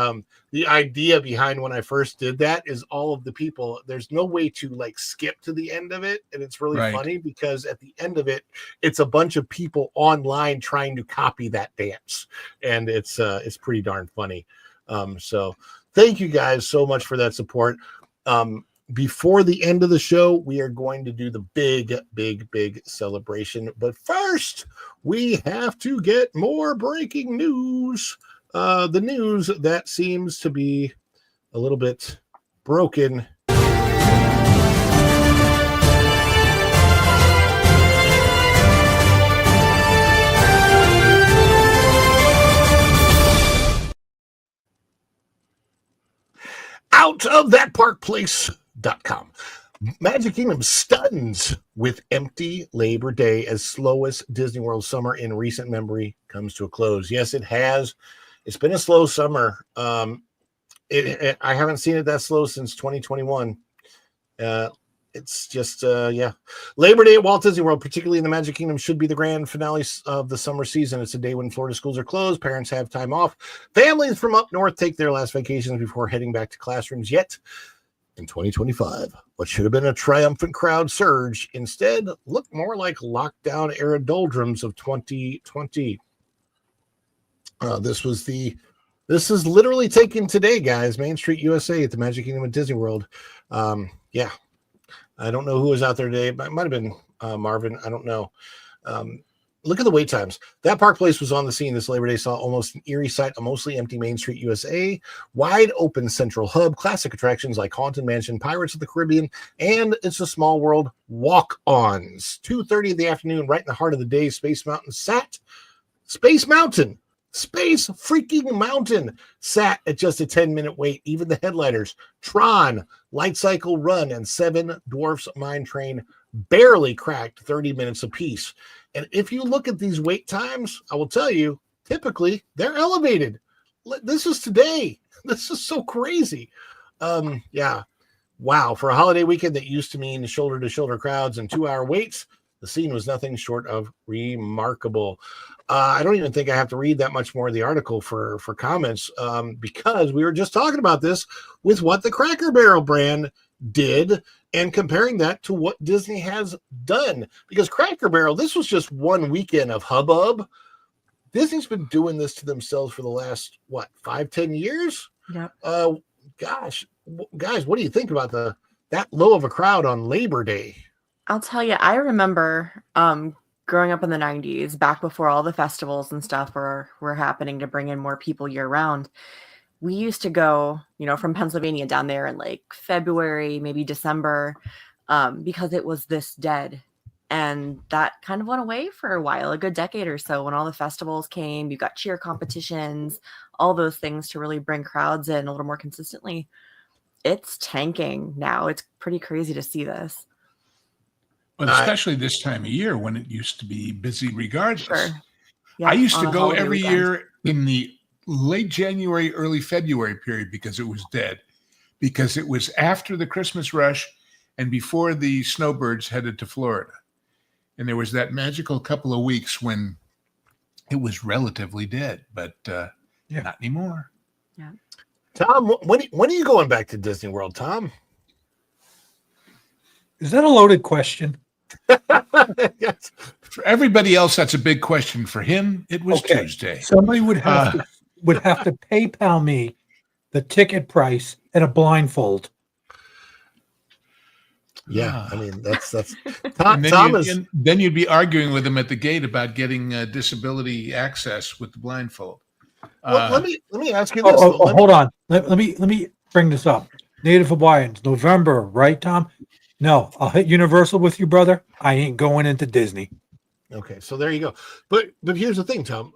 the idea behind when I first did that is all of the people. There's no way to like skip to the end of it, and it's really funny because at the end of it, it's a bunch of people online trying to copy that dance, and it's pretty darn funny. So thank you guys so much for that support. Before the end of the show, we are going to do the big celebration. But first, we have to get more breaking news. The news that seems to be a little bit broken. Out of that park place.com. Magic Kingdom stuns with empty Labor Day as slowest Disney World summer in recent memory comes to a close. Yes, it has. It's been a slow summer. I haven't seen it that slow since 2021. It's just, Labor Day at Walt Disney World, particularly in the Magic Kingdom, should be the grand finale of the summer season. It's a day when Florida schools are closed, parents have time off, families from up north take their last vacations before heading back to classrooms. Yet, in 2025, what should have been a triumphant crowd surge instead looked more like lockdown-era doldrums of 2020. This is literally taken today, guys. Main Street USA at the Magic Kingdom at Disney World. I don't know who was out there today. It might have been Marvin. I don't know. Look at the wait times. That park place was on the scene this Labor Day, saw almost an eerie sight, a mostly empty Main Street USA, wide open central hub, classic attractions like Haunted Mansion, Pirates of the Caribbean, and It's a Small World walk-ons. 2:30 in the afternoon, right in the heart of the day, Space freaking Mountain sat at just a 10-minute wait. Even the headliners, Tron, Light Cycle Run, and Seven Dwarfs Mine Train barely cracked 30 minutes apiece. And if you look at these wait times, I will tell you, typically they're elevated. This is today. This is so crazy. Wow. For a holiday weekend that used to mean shoulder-to-shoulder crowds and 2-hour waits, the scene was nothing short of remarkable. I don't even think I have to read that much more of the article for comments because we were just talking about this with what the Cracker Barrel brand did and comparing that to what Disney has done. Because Cracker Barrel, this was just one weekend of hubbub. Disney's been doing this to themselves for the last, 5-10 years? Yep. Gosh, guys, what do you think about the that low of a crowd on Labor Day. I'll tell you, I remember growing up in the 90s, back before all the festivals and stuff were happening to bring in more people year round. We used to go, from Pennsylvania down there in like February, maybe December, because it was this dead. And that kind of went away for a while, a good decade or so, when all the festivals came. You got cheer competitions, all those things to really bring crowds in a little more consistently. It's tanking now. It's pretty crazy to see this. But especially this time of year when it used to be busy regardless. Sure. Yeah, I used on to a go holiday every weekend. year in the late January, early February period because it was dead. Because it was after the Christmas rush and before the snowbirds headed to Florida. And there was that magical couple of weeks when it was relatively dead, but not anymore. Yeah. Tom, when are you going back to Disney World, Tom? Is that a loaded question? Yes. For everybody else, that's a big question. For him, it was Tuesday. Somebody would have to PayPal me the ticket price and a blindfold. Yeah, I mean that's And Tom then you'd be arguing with him at the gate about getting disability access with the blindfold. Well, let me ask you this. Hold on. Let me bring this up. Native Hawaiians, November, right, Tom? No, I'll hit Universal with you, brother. I ain't going into Disney. Okay, so there you go. But here's the thing, Tom.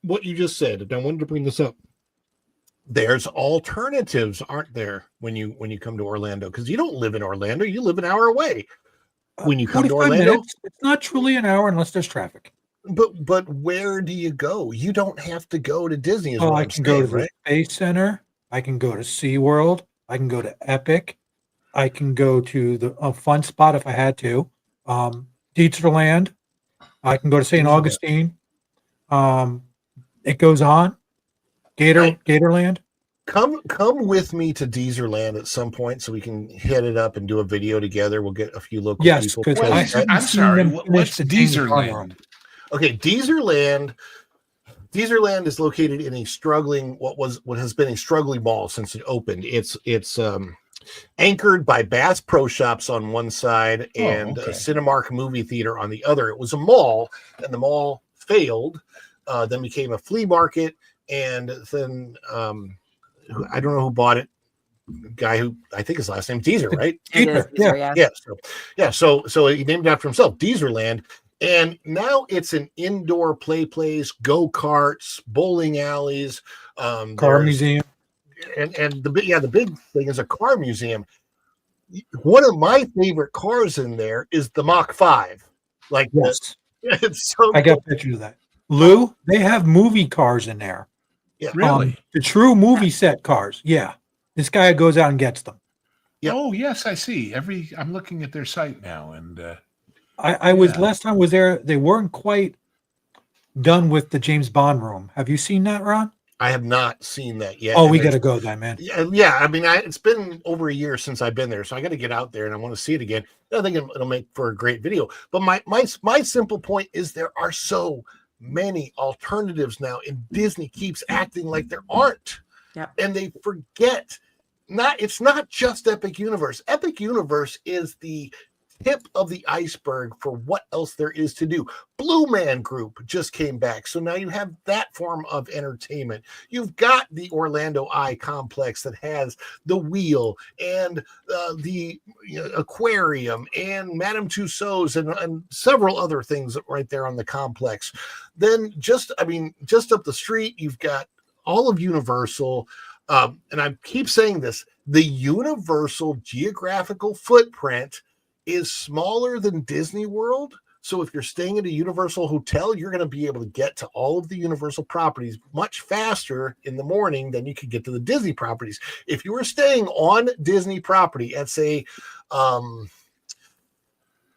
What you just said, and I wanted to bring this up. There's alternatives, aren't there, when you come to Orlando? Because you don't live in Orlando, you live an hour away. When you come to 45 Orlando, minutes, it's not truly an hour unless there's traffic. but where do you go? You don't have to go to Disney. Is Oh, what I I'm can saying, go to right? the Space Center. I can go to SeaWorld. I can go to Epic. I can go to the Fun Spot if I had to. Dieterland. I can go to St. Augustine. It goes on. Gatorland. Come with me to Deezerland at some point so we can hit it up and do a video together. We'll get a few local people. Because I'm sorry. What's Deezerland? Okay, Deezerland is located in a struggling what has been a struggling mall since it opened. It's anchored by Bass Pro Shops on one side and a Cinemark movie theater on the other. It was a mall, and the mall failed, then became a flea market, and then I don't know who bought it. Guy who I think his last name Deezer, right? So he named it after himself, Deezerland. And now it's an indoor play place, go-karts, bowling alleys, car museum. And the big thing is a car museum. One of my favorite cars in there is the Mach 5. Like, yes, it's so I got pictures of that. Lou, they have movie cars in there. Yeah, really? The true movie set cars. Yeah, this guy goes out and gets them. Yep. Oh yes, I see. I'm looking at their site now, and I was last time I was there. They weren't quite done with the James Bond room. Have you seen that, Ron? I have not seen that yet. Oh, we got to go then, man. Yeah. I mean, it's been over a year since I've been there, so I got to get out there and I want to see it again. I think it'll make for a great video. But my simple point is there are so many alternatives now, and Disney keeps acting like there aren't. Yeah. And they forget. It's not just Epic Universe. Epic Universe is the tip of the iceberg for what else there is to do. Blue Man Group just came back, so now you have that form of entertainment. You've got the Orlando Eye complex that has the wheel and the aquarium and Madame Tussauds and several other things right there on the complex. Then just up the street, you've got all of Universal. And I keep saying this, the Universal geographical footprint is smaller than Disney World. So if you're staying at a Universal hotel, you're going to be able to get to all of the Universal properties much faster in the morning than you could get to the Disney properties. If you were staying on Disney property at, say,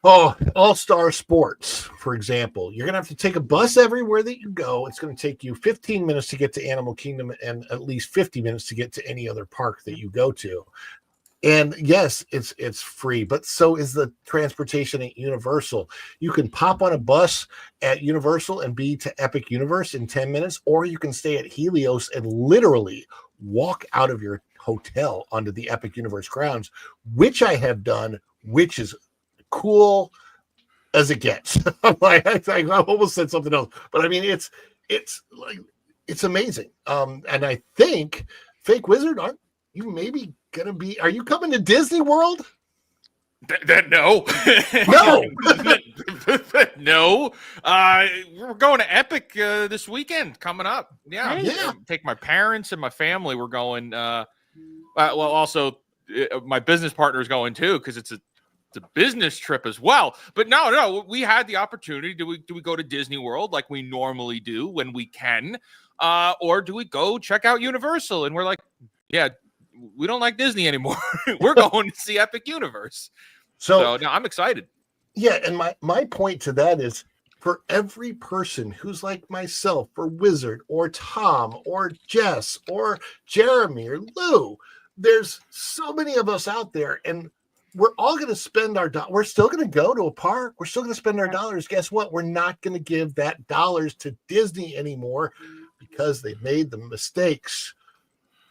All-Star Sports, for example, you're going to have to take a bus everywhere that you go. It's going to take you 15 minutes to get to Animal Kingdom and at least 50 minutes to get to any other park that you go to. And yes, it's free, but so is the transportation at Universal. You can pop on a bus at Universal and be to Epic Universe in 10 minutes, or you can stay at Helios and literally walk out of your hotel under the Epic Universe grounds, which I have done, which is cool as it gets. I almost said something else, but I mean, it's like, it's amazing. And I think Fake Wizard, aren't you maybe going to be, are you coming to Disney World? No. No. We're going to Epic this weekend coming up. Yeah. Take my parents and my family. We're going. Well, also my business partner is going too, because it's a business trip as well. But no, we had the opportunity. Do we go to Disney World like we normally do when we can, or do we go check out Universal? And we're like, yeah, we don't like Disney anymore. We're going to see Epic Universe. So now I'm excited. Yeah, and my point to that is, for every person who's like myself, or Wizard, or Tom, or Jess, or Jeremy, or Lou, there's so many of us out there, and we're all going to spend our dollars. We're still going to go to a park. We're still going to spend our dollars. Guess what? We're not going to give that dollars to Disney anymore, because they made the mistakes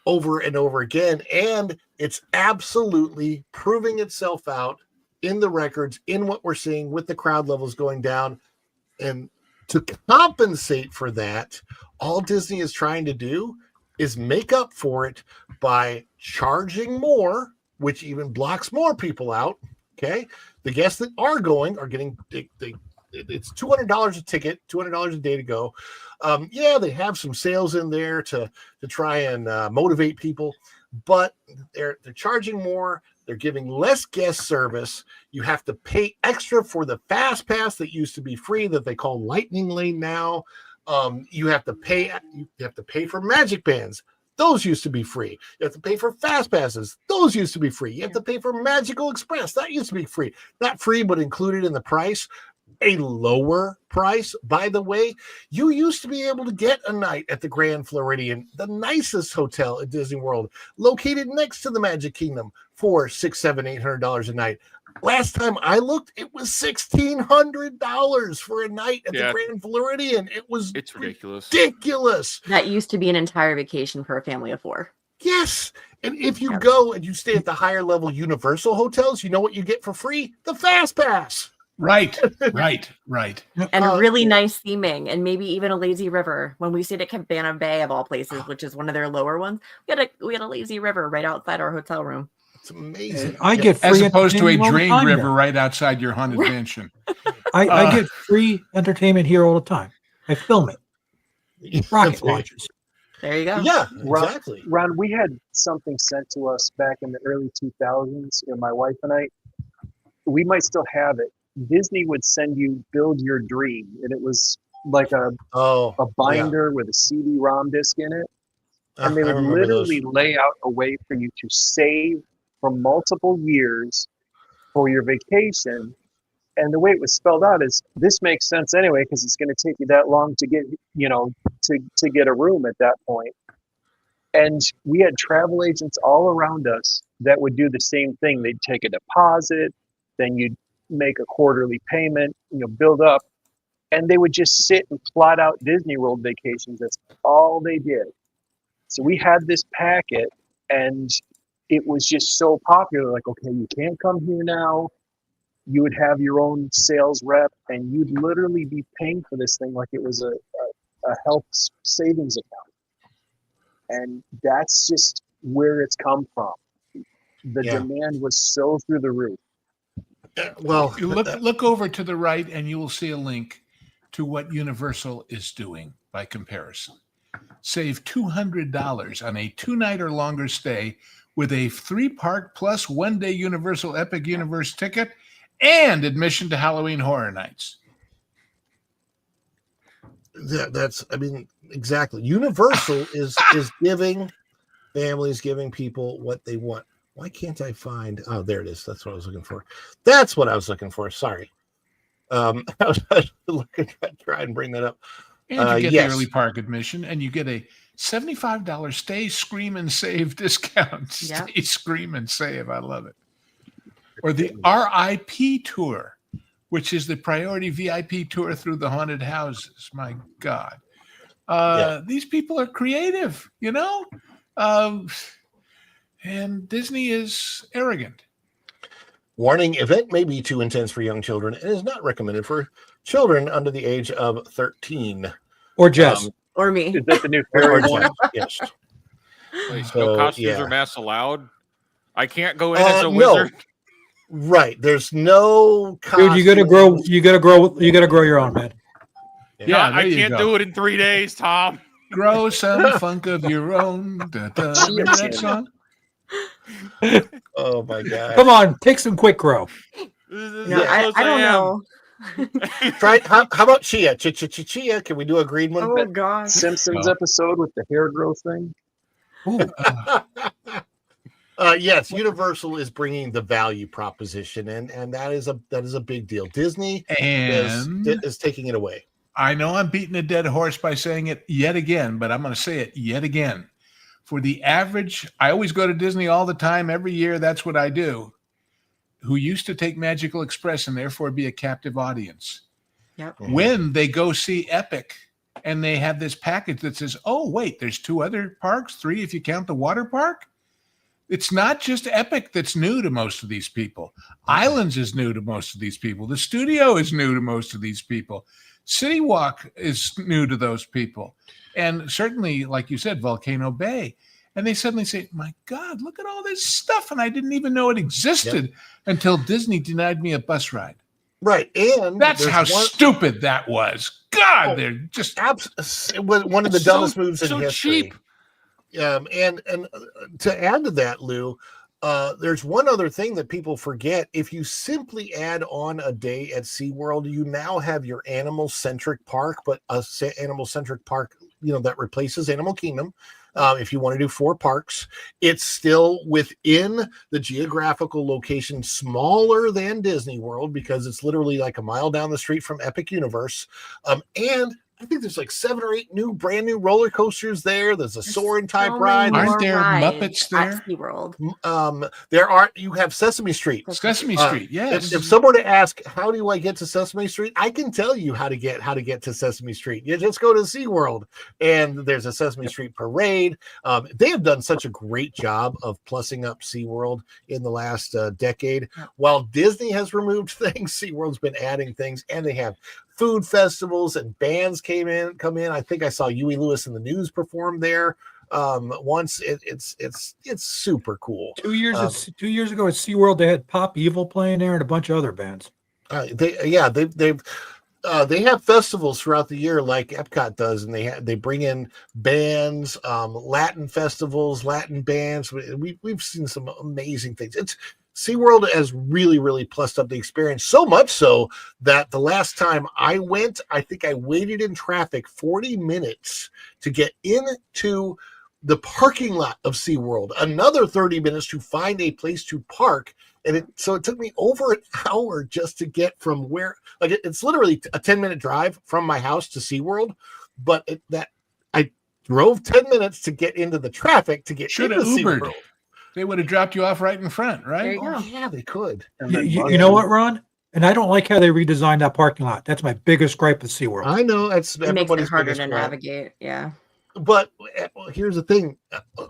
over and over again. And it's absolutely proving itself out in the records, in what we're seeing with the crowd levels going down. And to compensate for that, all Disney is trying to do is make up for it by charging more, which even blocks more people out. Okay. The guests that are going are getting, it's $200 a ticket, $200 a day to go. Yeah, they have some sales in there to try and motivate people, but they're charging more. They're giving less guest service. You have to pay extra for the Fast Pass that used to be free, that they call Lightning Lane now. You have to pay for Magic Bands. Those used to be free. You have to pay for Fast Passes. Those used to be free. You have to pay for Magical Express. That used to be free. Not free, but included in the price. A lower price, by the way. You used to be able to get a night at the Grand Floridian, the nicest hotel at Disney World, located next to the Magic Kingdom, for $600, $700, $800 a night. Last time I looked, it was $1,600 for a night at the Grand Floridian. It's ridiculous. Ridiculous. That used to be an entire vacation for a family of 4. Yes. And if you go and you stay at the higher level Universal hotels, you know what you get for free? The Fast Pass. Right. And really nice theming, and maybe even a lazy river. When we stayed at Cabana Bay, of all places, which is one of their lower ones, we had a lazy river right outside our hotel room. It's amazing. I get free as opposed to a entertainment all the drained time river here. right outside your haunted mansion. I get free entertainment here all the time. I film it. Rocket launches. There you go. Yeah, Ron, exactly. Ron, we had something sent to us back in the early 2000s, my wife and I. We might still have it. Disney would send you Build Your Dream, and it was like a binder with a CD-ROM disc in it. And they would literally lay out a way for you to save for multiple years for your vacation. And the way it was spelled out is, this makes sense anyway, because it's going to take you that long to get, to get a room at that point. And we had travel agents all around us that would do the same thing. They'd take a deposit, then you'd make a quarterly payment, build up, and they would just sit and plot out Disney World vacations. That's all they did. So we had this packet, and it was just so popular. Like, okay, you can't come here now. You would have your own sales rep, and you'd literally be paying for this thing like it was a health savings account. And that's just where it's come from. The demand was so through the roof. Well, you look over to the right, and you will see a link to what Universal is doing by comparison. Save $200 on a 2-night or longer stay with a 3-park plus 1-day Universal Epic Universe ticket and admission to Halloween Horror Nights. Exactly. Universal is giving families, giving people what they want. Why can't I find? Oh, there it is. That's what I was looking for. Sorry. I was looking to try and bring that up. And you get the early park admission, and you get a $75 stay, scream, and save discount. Stay, scream, and save. I love it. Or the RIP tour, which is the priority VIP tour through the haunted houses. My God. These people are creative, And Disney is arrogant. Warning, event may be too intense for young children and is not recommended for children under the age of 13. Or Jess. Or me. Is that the new Or fairy Jess, one? yes. Wait, So, no costumes yeah. or masks allowed? I can't go in as a No. wizard. Right. There's no Dude, you gotta grow your own, man. Yeah, there I you can't go. do it in 3 days, Tom. Grow some funk of your own. Da, da. Remember that song? Oh my god. Come on, take some quick grow. No, I don't know. Try how about Chia? Chia. Can we do a green one? Oh gosh. Simpsons No. episode with the hair growth thing. Yes, Universal is bringing the value proposition, and that is a big deal. Disney is taking it away. I know I'm beating a dead horse by saying it yet again, but I'm going to say it yet again. For the average, I always go to Disney all the time, every year. That's what I do. Who used to take Magical Express and therefore be a captive audience. Yep. When they go see Epic and they have this package that says, oh, wait, there's 2 other parks, 3 if you count the water park. It's not just Epic that's new to most of these people. Islands is new to most of these people. The studio is new to most of these people. City Walk is new to those people. And certainly, like you said, Volcano Bay. And they suddenly say, my God, look at all this stuff. And I didn't even know it existed until Disney denied me a bus ride. Right. And that's how stupid that was. God, they're just one of the dumbest moves in history. Cheap. And to add to that, Lou, there's one other thing that people forget. If you simply add on a day at SeaWorld, you now have your animal-centric park, but a animal-centric park, that replaces Animal Kingdom. If you want to do 4 parks, it's still within the geographical location, smaller than Disney World, because it's literally like a mile down the street from Epic Universe. And I think there's like 7 or 8 brand new roller coasters there. There's a Soarin' type ride. Aren't there Muppets there? There are. You have Sesame Street. Sesame Street, yes. If someone were to ask, how do I get to Sesame Street? I can tell you how to get to Sesame Street. You just go to SeaWorld, and there's a Sesame Street parade. They have done such a great job of plussing up SeaWorld in the last decade. While Disney has removed things, SeaWorld's been adding things, and they have food festivals and bands come in. I think I saw Huey Lewis and the News perform there once. It's super cool. 2 years ago at SeaWorld, they had Pop Evil playing there and a bunch of other bands. They have festivals throughout the year like Epcot does, and they bring in bands, Latin festivals, Latin bands. We've seen some amazing things. SeaWorld has really, really plussed up the experience, so much so that the last time I went, I think I waited in traffic 40 minutes to get into the parking lot of SeaWorld, another 30 minutes to find a place to park. And so it took me over an hour just to get from where, it's literally a 10-minute drive from my house to SeaWorld, but I drove 10 minutes to get into the traffic to get into Ubered. SeaWorld. They would have dropped you off right in front, right? There you go. Yeah, they could. You know what, Ron? And I don't like how they redesigned that parking lot. That's my biggest gripe with SeaWorld. I know. It makes it everybody's harder biggest to gripe. navigate. Yeah. But here's the thing.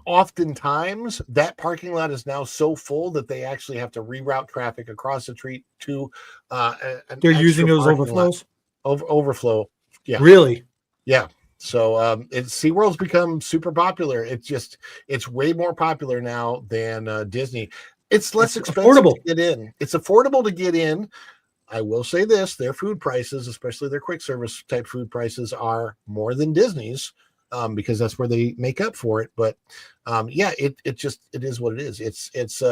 Oftentimes, that parking lot is now so full that they actually have to reroute traffic across the street to They're using those overflows? Overflow. Yeah. Really? Yeah. So SeaWorld's become super popular. It's way more popular now than Disney. It's less expensive to get in. It's affordable to get in. I will say this, their food prices, especially their quick service type food prices, are more than Disney's because that's where they make up for it. But it is what it is. It's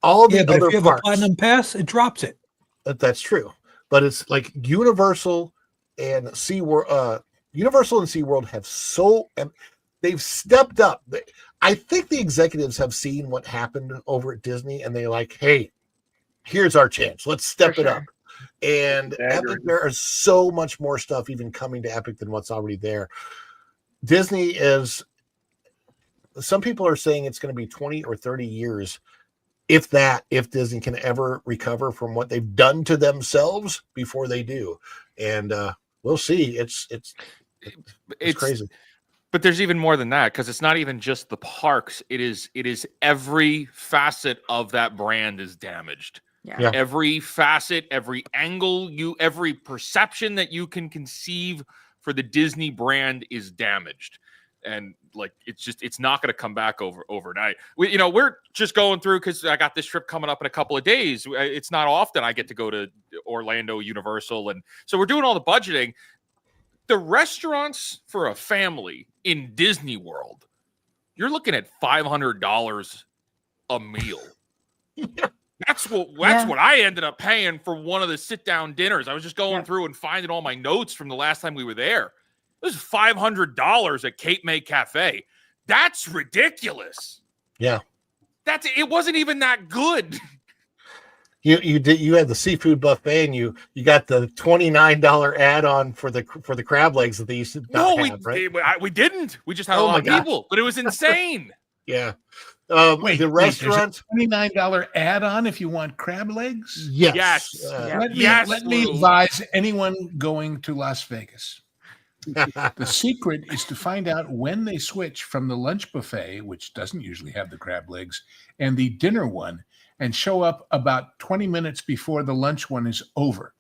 all the but other if you have parks. a platinum pass, it drops it. That's true. But it's like Universal and SeaWorld. Universal and SeaWorld they've stepped up. I think the executives have seen what happened over at Disney, and they're like, hey, here's our chance. Let's step it up. And Epic, there is so much more stuff even coming to Epic than what's already there. Disney some people are saying it's going to be 20 or 30 years, if Disney can ever recover from what they've done to themselves before they do. And we'll see. It's crazy. But there's even more than that, because it's not even just the parks. It is every facet of that brand is damaged. Yeah. Every facet, every angle, every perception that you can conceive for the Disney brand is damaged. And like, it's not going to come back overnight. We're just going through, because I got this trip coming up in a couple of days. It's not often I get to go to Orlando Universal. And so we're doing all the budgeting. The restaurants for a family in Disney World, you're looking at $500 a meal. That's what I ended up paying for one of the sit-down dinners. I was just going through and finding all my notes from the last time we were there. It was $500 at Cape May Cafe. That's ridiculous. Yeah. It wasn't even that good. You had the seafood buffet, and you got the $29 add-on for the crab legs that they used to not have, right? We didn't. We just had a lot of people, but it was insane. Yeah. Wait, the restaurant $29 add-on if you want crab legs? Yes. Let me advise anyone going to Las Vegas. The secret is to find out when they switch from the lunch buffet, which doesn't usually have the crab legs, and the dinner one, and show up about 20 minutes before the lunch one is over.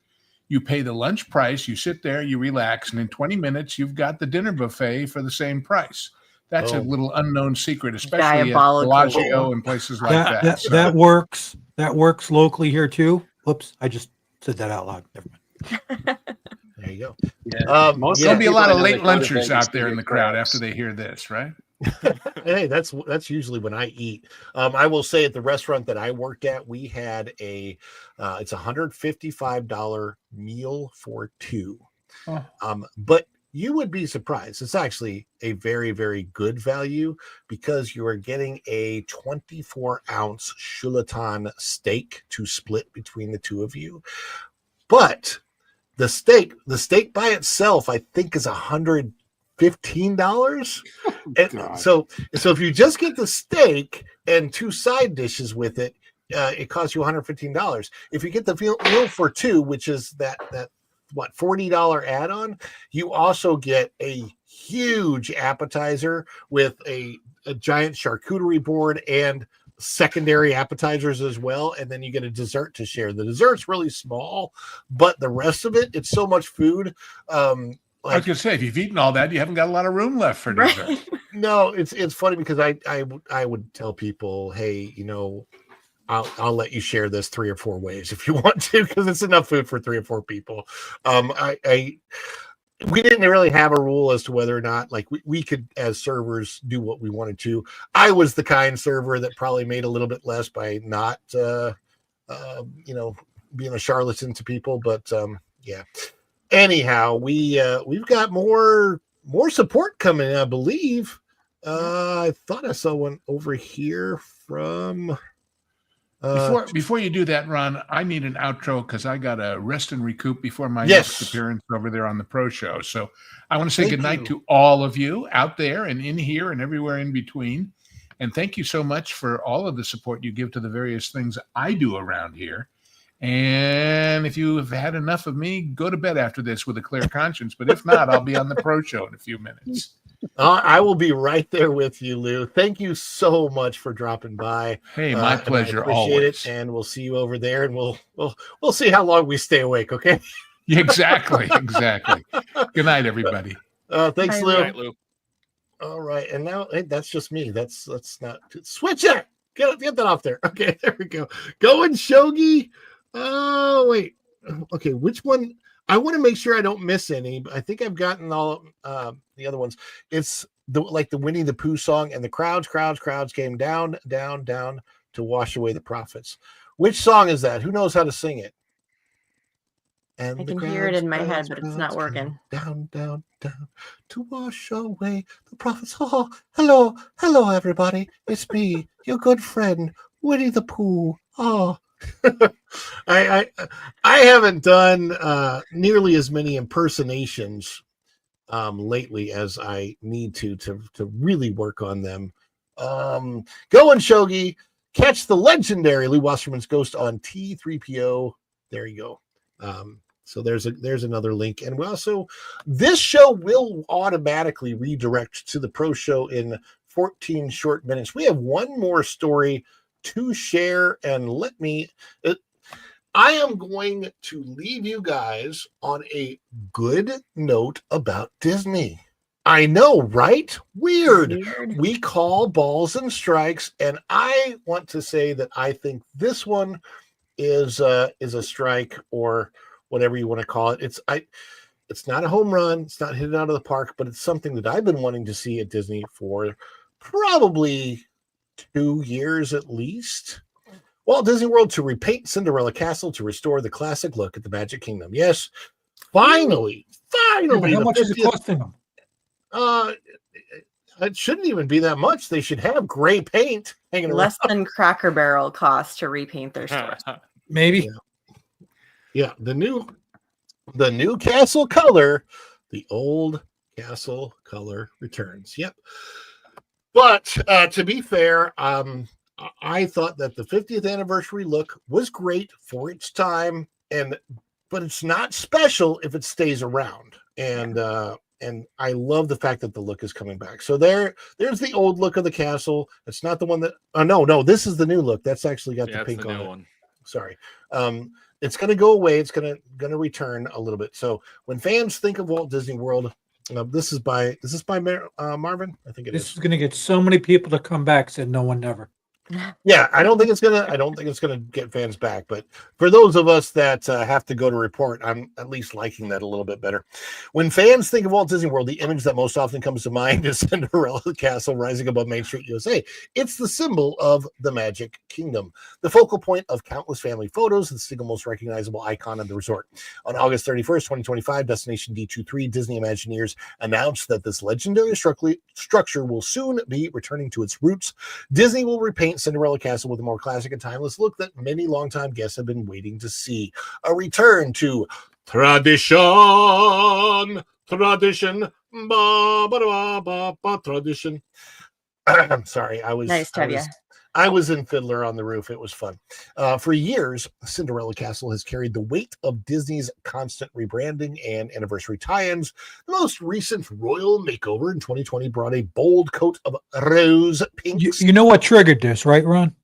You pay the lunch price, you sit there, you relax, and in 20 minutes, you've got the dinner buffet for the same price. That's a little unknown secret, especially at Bellagio and places like that. That works. That works locally here too. Whoops, I just said that out loud. Never mind. There you go. There'll be a lot of late lunchers out there in the crowd after they hear this, right? Hey, that's usually when I eat. I will say at the restaurant that I worked at, we had it's $155 meal for two. But you would be surprised. It's actually a very, very good value, because you are getting a 24-ounce Chulatan steak to split between the two of you. But the steak by itself, I think, is $115. And so if you just get the steak and two side dishes with it, it costs you $115. If you get the meal for two, which is that $40 add-on, you also get a huge appetizer with a giant charcuterie board and secondary appetizers as well, and then you get a dessert to share. The dessert's really small, but the rest of it's so much food. I was gonna say, if you've eaten all that, you haven't got a lot of room left for dessert. No, it's funny, because I would tell people, hey, I'll let you share this 3 or 4 ways if you want to, because it's enough food for 3 or 4 people. We didn't really have a rule as to whether or not, like, we could, as servers, do what we wanted to. I was the kind server that probably made a little bit less by not, being a charlatan to people. But yeah. Anyhow, we've got more support coming, I believe. I thought I saw one over here from. Before you do that, Ron, I need an outro, because I got to rest and recoup before my next appearance over there on the Pro Show. So I want to say goodnight to all of you out there and in here and everywhere in between. And thank you so much for all of the support you give to the various things I do around here. And if you have had enough of me, go to bed after this with a clear conscience. But if not, I'll be on the Pro Show in a few minutes. I will be right there with you, Lou. Thank you so much for dropping by. Hey, my pleasure. Appreciate Always. it, and we'll see you over there, and we'll see how long we stay awake. Okay. Exactly. Good night, everybody. Thanks, Lou. Good night, Lou. All right, and now that's just me. Let's not switch it. Get that off there. Okay, there we go. Going Shogi. Oh wait. Okay, which one? I want to make sure I don't miss any, but I think I've gotten all the other ones. It's the Winnie the Pooh song, and the crowds came down to wash away the prophets. Which song is that? Who knows how to sing it? And I can hear it in my head, but it's not working. Down to wash away the prophets. Oh, hello, everybody. It's me, your good friend, Winnie the Pooh. Oh. I haven't done nearly as many impersonations lately as I need to really work on them. Going Shogi, catch the legendary Lee Wasserman's Ghost on T3PO. There you go. So there's another link. And we also, this show will automatically redirect to the pro show in 14 short minutes. We have one more story to share, and I am going to leave you guys on a good note about Disney. I know, right? Weird. We call balls and strikes, and I want to say that I think this one is a strike, or whatever you want to call it. It's not a home run. It's not hit out of the park, but it's something that I've been wanting to see at Disney for probably 2 years at least. Walt Disney World to repaint Cinderella Castle to restore the classic look at the Magic Kingdom. Yes, finally. Yeah, but how much is it costing them? It shouldn't even be that much. They should have gray paint hanging Less around. than Cracker Barrel cost to repaint their stores. Maybe. Yeah, the new castle color, the old castle color returns. Yep. But to be fair, I thought that the 50th anniversary look was great for its time, but it's not special if it stays around. And I love the fact that the look is coming back. So there's the old look of the castle. It's not the one that no, this is the new look. That's actually got the pink on it. One. Sorry. It's going to go away. It's going to return a little bit. So when fans think of Walt Disney World, this is by Marvin. I think This is going to get so many people to come back. Said no one never. Yeah, I don't think it's gonna get fans back, but for those of us that have to go to report, I'm at least liking that a little bit better. When fans think of Walt Disney World, the image that most often comes to mind is Cinderella Castle rising above Main Street, USA. It's the symbol of the Magic Kingdom, the focal point of countless family photos, and the single most recognizable icon of the resort. On August 31st, 2025, Destination D23 Disney Imagineers announced that this legendary structure will soon be returning to its roots. Disney will repaint Cinderella Castle with a more classic and timeless look that many longtime guests have been waiting to see. A return to tradition, tradition. I'm sorry, I was Nice to have you. I was in Fiddler on the Roof. It was fun. For years, Cinderella Castle has carried the weight of Disney's constant rebranding and anniversary tie-ins. The most recent royal makeover in 2020 brought a bold coat of rose pinks. You know what triggered this, right, Ron?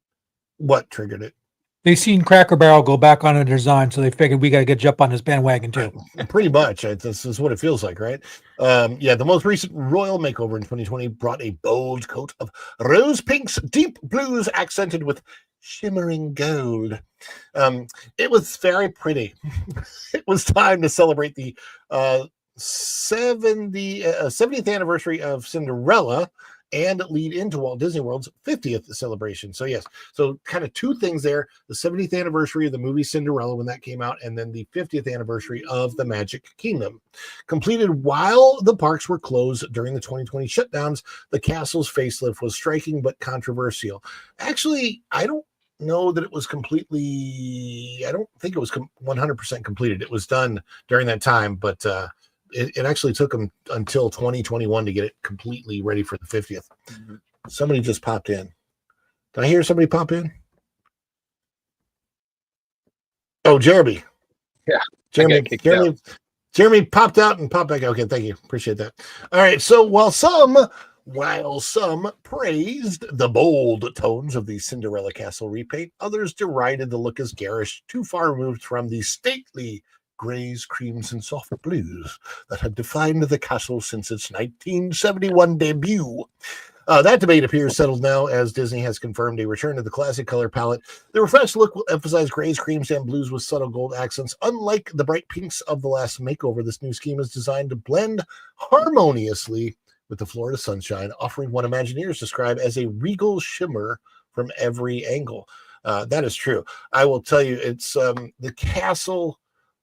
What triggered it? They seen Cracker Barrel go back on a design, so they figured we got to get jump on this bandwagon too. Pretty much. This is what it feels like, right? The most recent royal makeover in 2020 brought a bold coat of rose pinks, deep blues accented with shimmering gold. It was very pretty. It was time to celebrate the 70th anniversary of Cinderella and lead into Walt Disney World's 50th celebration. So yes, so kind of two things there: the 70th anniversary of the movie Cinderella when that came out, and then the 50th anniversary of the Magic Kingdom. Completed while the parks were closed during the 2020 shutdowns, the castle's facelift was striking but controversial. Actually, I don't know that it was completely, I don't think it was 100% completed. It was done during that time, but it actually took them until 2021 to get it completely ready for the 50th. Mm-hmm. Somebody just popped in. Did I hear somebody pop in? Oh, Jeremy. Yeah. Jeremy popped out and popped back. Okay, thank you. Appreciate that. All right. So while some praised the bold tones of the Cinderella Castle repaint, others derided the look as garish, too far removed from the stately grays, creams, and soft blues that have defined the castle since its 1971 debut. That debate appears settled now as Disney has confirmed a return to the classic color palette. The refreshed look will emphasize grays, creams, and blues with subtle gold accents. Unlike the bright pinks of the last makeover, this new scheme is designed to blend harmoniously with the Florida sunshine, offering what Imagineers describe as a regal shimmer from every angle. That is true. I will tell you, it's the castle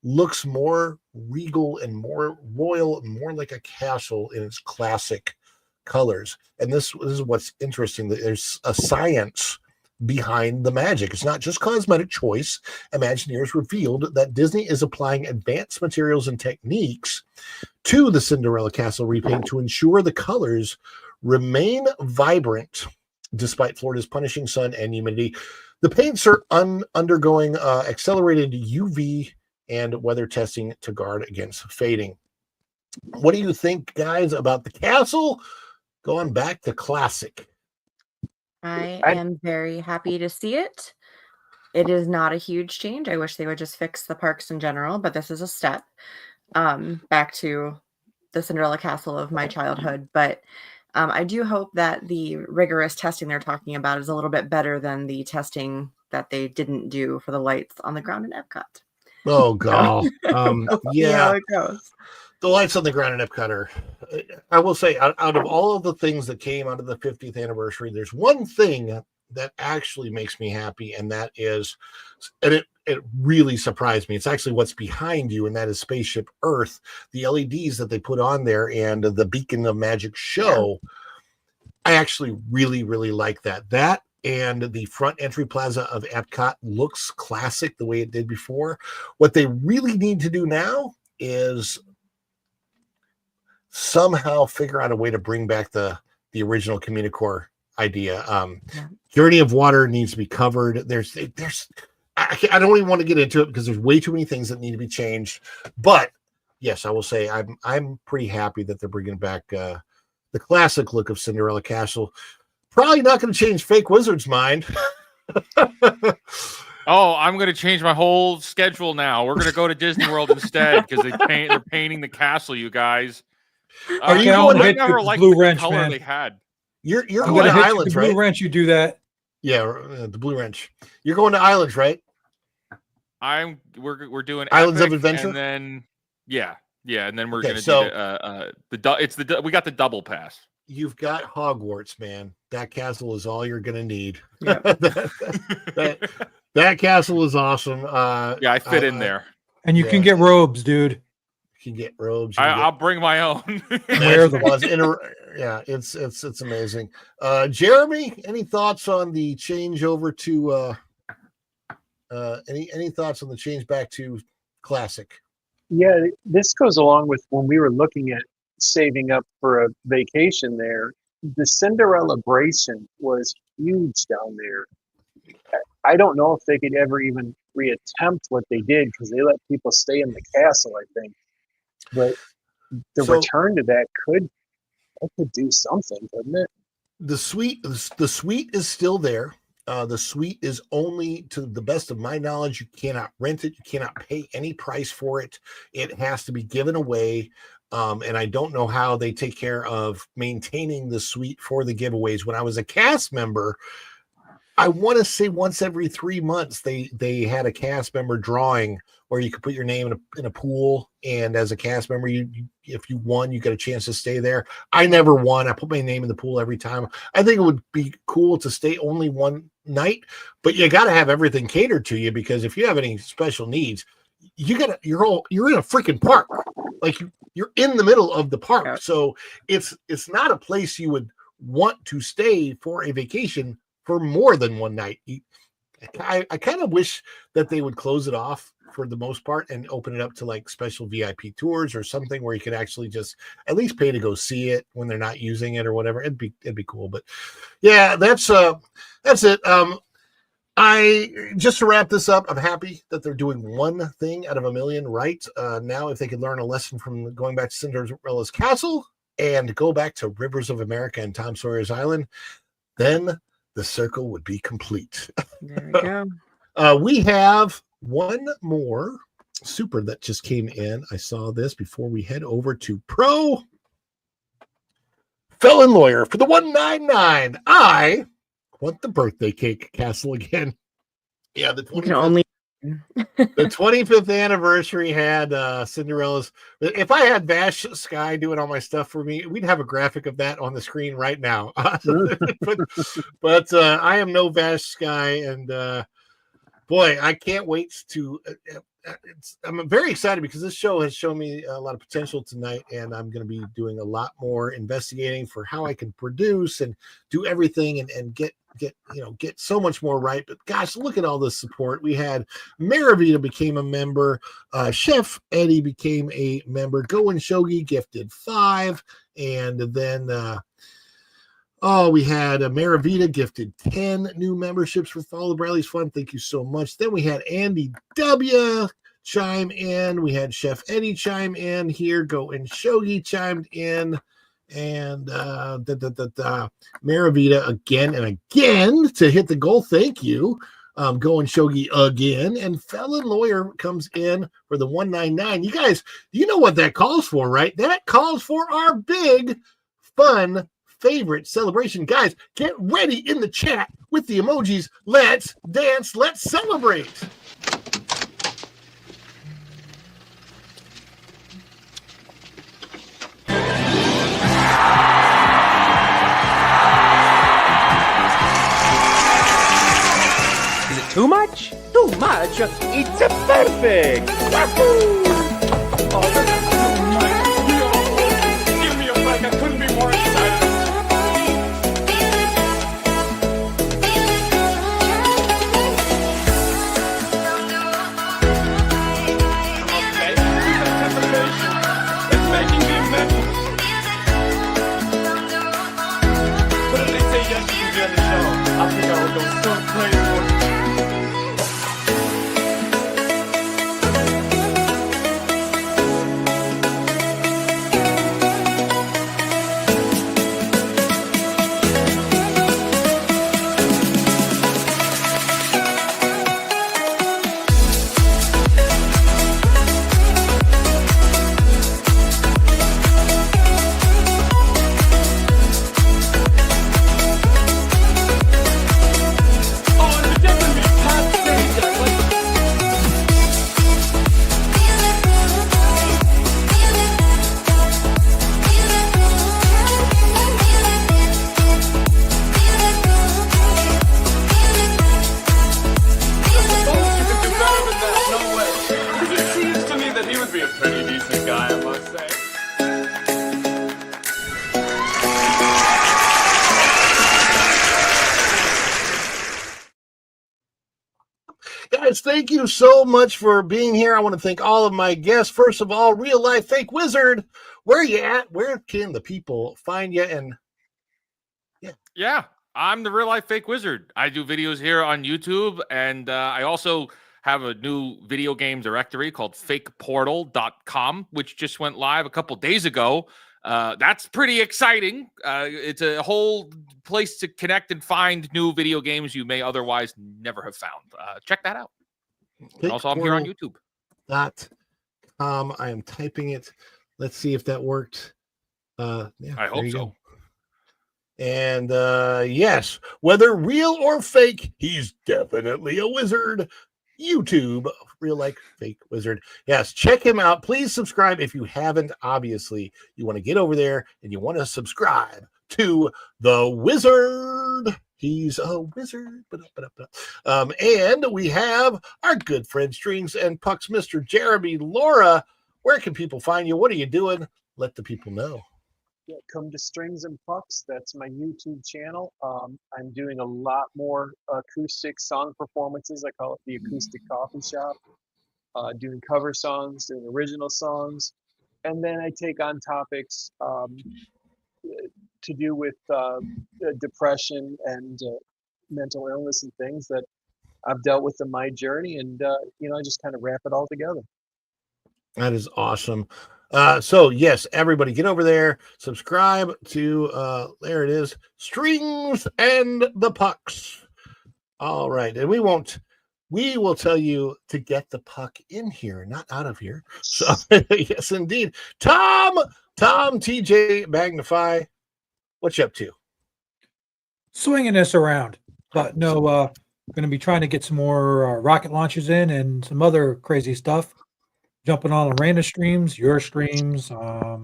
looks more regal and more royal and more like a castle in its classic colors. And this is what's interesting, that there's a science behind the magic. It's not just cosmetic choice. Imagineers revealed that Disney is applying advanced materials and techniques to the Cinderella Castle repaint to ensure the colors remain vibrant despite Florida's punishing sun and humidity. The paints are undergoing accelerated UV and weather testing to guard against fading. What do you think, guys, about the castle going back to classic? I am very happy to see it. It is not a huge change. I wish they would just fix the parks in general, but this is a step back to the Cinderella Castle of my childhood. But I do hope that the rigorous testing they're talking about is a little bit better than the testing that they didn't do for the lights on the ground in Epcot. Oh, God. We'll see Yeah. how it goes. The lights on the ground in Epcot are, I will say, out of all of the things that came out of the 50th anniversary, there's one thing that actually makes me happy, and that is, and it really surprised me. It's actually what's behind you, and that is Spaceship Earth, the LEDs that they put on there, and the Beacon of Magic show. Yeah. I actually really, really like that. That and the front entry plaza of Epcot looks classic the way it did before. What they really need to do now is somehow figure out a way to bring back the original Communicore idea. Journey of Water needs to be covered. I don't even want to get into it because there's way too many things that need to be changed. But yes, I will say I'm pretty happy that they're bringing back the classic look of Cinderella Castle. Probably not going to change Fake Wizard's mind. Oh, I'm going to change my whole schedule now. We're going to go to Disney World instead because they're painting the castle, you guys. Are you going I never liked Blue the Wrench, color man. they had. You're going to Islands, right? Blue Wrench, you do that. Yeah, the Blue Wrench. You're going to Islands, right? We're doing Islands Epic, of Adventure, and then and then we're Okay, going to so- do we got the double pass. You've got Hogwarts, man. That castle is all you're going to need. Yeah. that castle is awesome. Yeah, I fit in there. And you can get robes, dude. You can get robes. I'll bring my own. Wear them. Yeah, it's amazing. Jeremy, any thoughts on the change over to any thoughts on the change back to classic? Yeah, this goes along with when we were looking at saving up for a vacation there. The Cinderella Bration was huge down there. I don't know if they could ever even reattempt what they did because they let people stay in the castle, I think. But the return to that could do something, couldn't it? The suite is still there. The suite is only, to the best of my knowledge, you cannot rent it. You cannot pay any price for it. It has to be given away. And I don't know how they take care of maintaining the suite for the giveaways. When I was a cast member, I want to say once every 3 months, they had a cast member drawing where you could put your name in a pool. And as a cast member, if you won, you got a chance to stay there. I never won. I put my name in the pool every time. I think it would be cool to stay only one night, but you got to have everything catered to you, because if you have any special needs, you're in a freaking park. Like you're in the middle of the park. Yeah. So it's not a place you would want to stay for a vacation for more than one night. I kind of wish that they would close it off for the most part and open it up to like special VIP tours or something where you could actually just at least pay to go see it when they're not using it or whatever. It'd be cool. But yeah, that's it. I just to wrap this up, I'm happy that they're doing one thing out of a million right. Now, if they could learn a lesson from going back to Cinderella's Castle and go back to Rivers of America and Tom Sawyer's Island, then the circle would be complete. There we go. We have one more super that just came in. I saw this before we head over to Pro Felon Lawyer for the 199. I want the birthday cake castle again. Yeah, the 25th anniversary had Cinderella's. If I had Vash Sky doing all my stuff for me, we'd have a graphic of that on the screen right now. but I am no Vash Sky, and boy, I can't wait to. I'm very excited because this show has shown me a lot of potential tonight, and I'm going to be doing a lot more investigating for how I can produce and do everything and get so much more right. But gosh, look at all this support. We had Maravita became a member, Chef Eddie became a member, Go and Shogi gifted 5, and then we had Maravita gifted 10 new memberships for Follow the Bradley's Fun. Thank you so much. Then we had Andy W chime in. We had Chef Eddie chime in here. Go and Shogi chimed in. And Maravita again and again to hit the goal. Thank you. Go and Shogi again. And Felon Lawyer comes in for the 199. You guys, you know what that calls for, right? That calls for our big, fun, favorite celebration. Guys, get ready in the chat with the emojis. Let's dance. Let's celebrate. Is it too much? Too much? It's a perfect! Wahoo! Oh, this is too much. Give me a break. I couldn't be more excited. It's making me mental. But if they say yes, you can be on the show. I think I would go so crazy. Guys, thank you so much for being here. I want to thank all of my guests. First of all, Real Life Fake Wizard, where are you at? Where can the people find you? And yeah, I'm the Real Life Fake Wizard. I do videos here on YouTube, and I also have a new video game directory called fakeportal.com, which just went live a couple days ago. That's pretty exciting. It's a whole place to connect and find new video games you may otherwise never have found. Check that out. And also, I'm here on YouTube. I am typing it. Let's see if that worked. Yeah, I hope so. Go. And yes, whether real or fake, he's definitely a wizard. YouTube, Real Life Fake Wizard. Yes, check him out. Please subscribe if you haven't. Obviously, you want to get over there and you want to subscribe to the wizard. He's a wizard. And we have our good friend Strings and Pucks, Mr. Jeremy Laura. Where can people find you? What are you doing? Let the people know. Yeah, come to Strings and Pucks. That's my YouTube channel. I'm doing a lot more acoustic song performances. I call it the Acoustic Coffee Shop. Doing cover songs, doing original songs. And then I take on topics to do with depression and mental illness and things that I've dealt with in my journey. And, I just kind of wrap it all together. That is awesome. So yes, everybody get over there, subscribe to there it is, Strings and the Pucks. All right, and we will tell you to get the puck in here, not out of here. So yes, indeed. Tom TJ Magnify, what you up to? Swinging this around, but no, going to be trying to get some more rocket launches in and some other crazy stuff. Jumping on Arena streams, your streams, a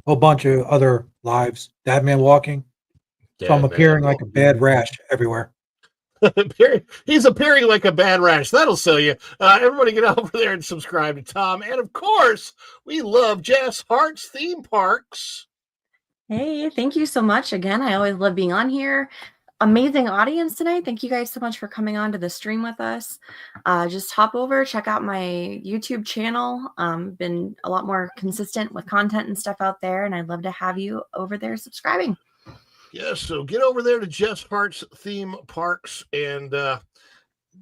whole bunch of other lives. Dadman walking. So I'm appearing like a bad rash everywhere. He's appearing like a bad rash. That'll sell you. Everybody get over there and subscribe to Tom. And of course, we love Jess Hart's Theme Parks. Hey, thank you so much. Again, I always love being on here. Amazing audience tonight. Thank you guys so much for coming on to the stream with us. Just hop over, check out my YouTube channel. Been a lot more consistent with content and stuff out there, and I'd love to have you over there subscribing. Yes, so get over there to Jess Hart's Theme Parks and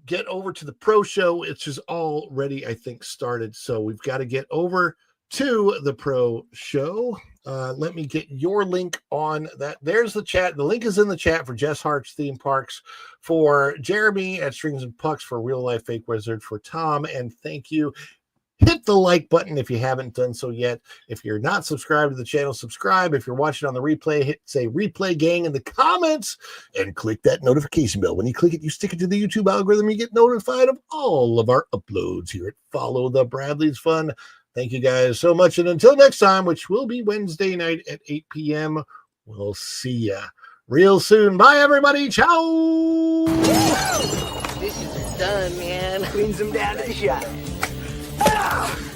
get over to the pro show, which is already, I think, started. So we've got to get over to the pro show. Let me get your link on that. There's the chat. The link is in the chat for Jess Hart's Theme Parks, for Jeremy at Strings and Pucks, for Real Life Fake Wizard, for Tom, and thank you. Hit the like button if you haven't done so yet. If you're not subscribed to the channel, subscribe. If you're watching on the replay, say replay gang in the comments and click that notification bell. When you click it, you stick it to the YouTube algorithm. You get notified of all of our uploads here at Follow the Bradley's Fun. Thank you guys so much. And until next time, which will be Wednesday night at 8 p.m., we'll see ya real soon. Bye, everybody. Ciao. Dishes are done, man. Cleans them down to the shop. Ah!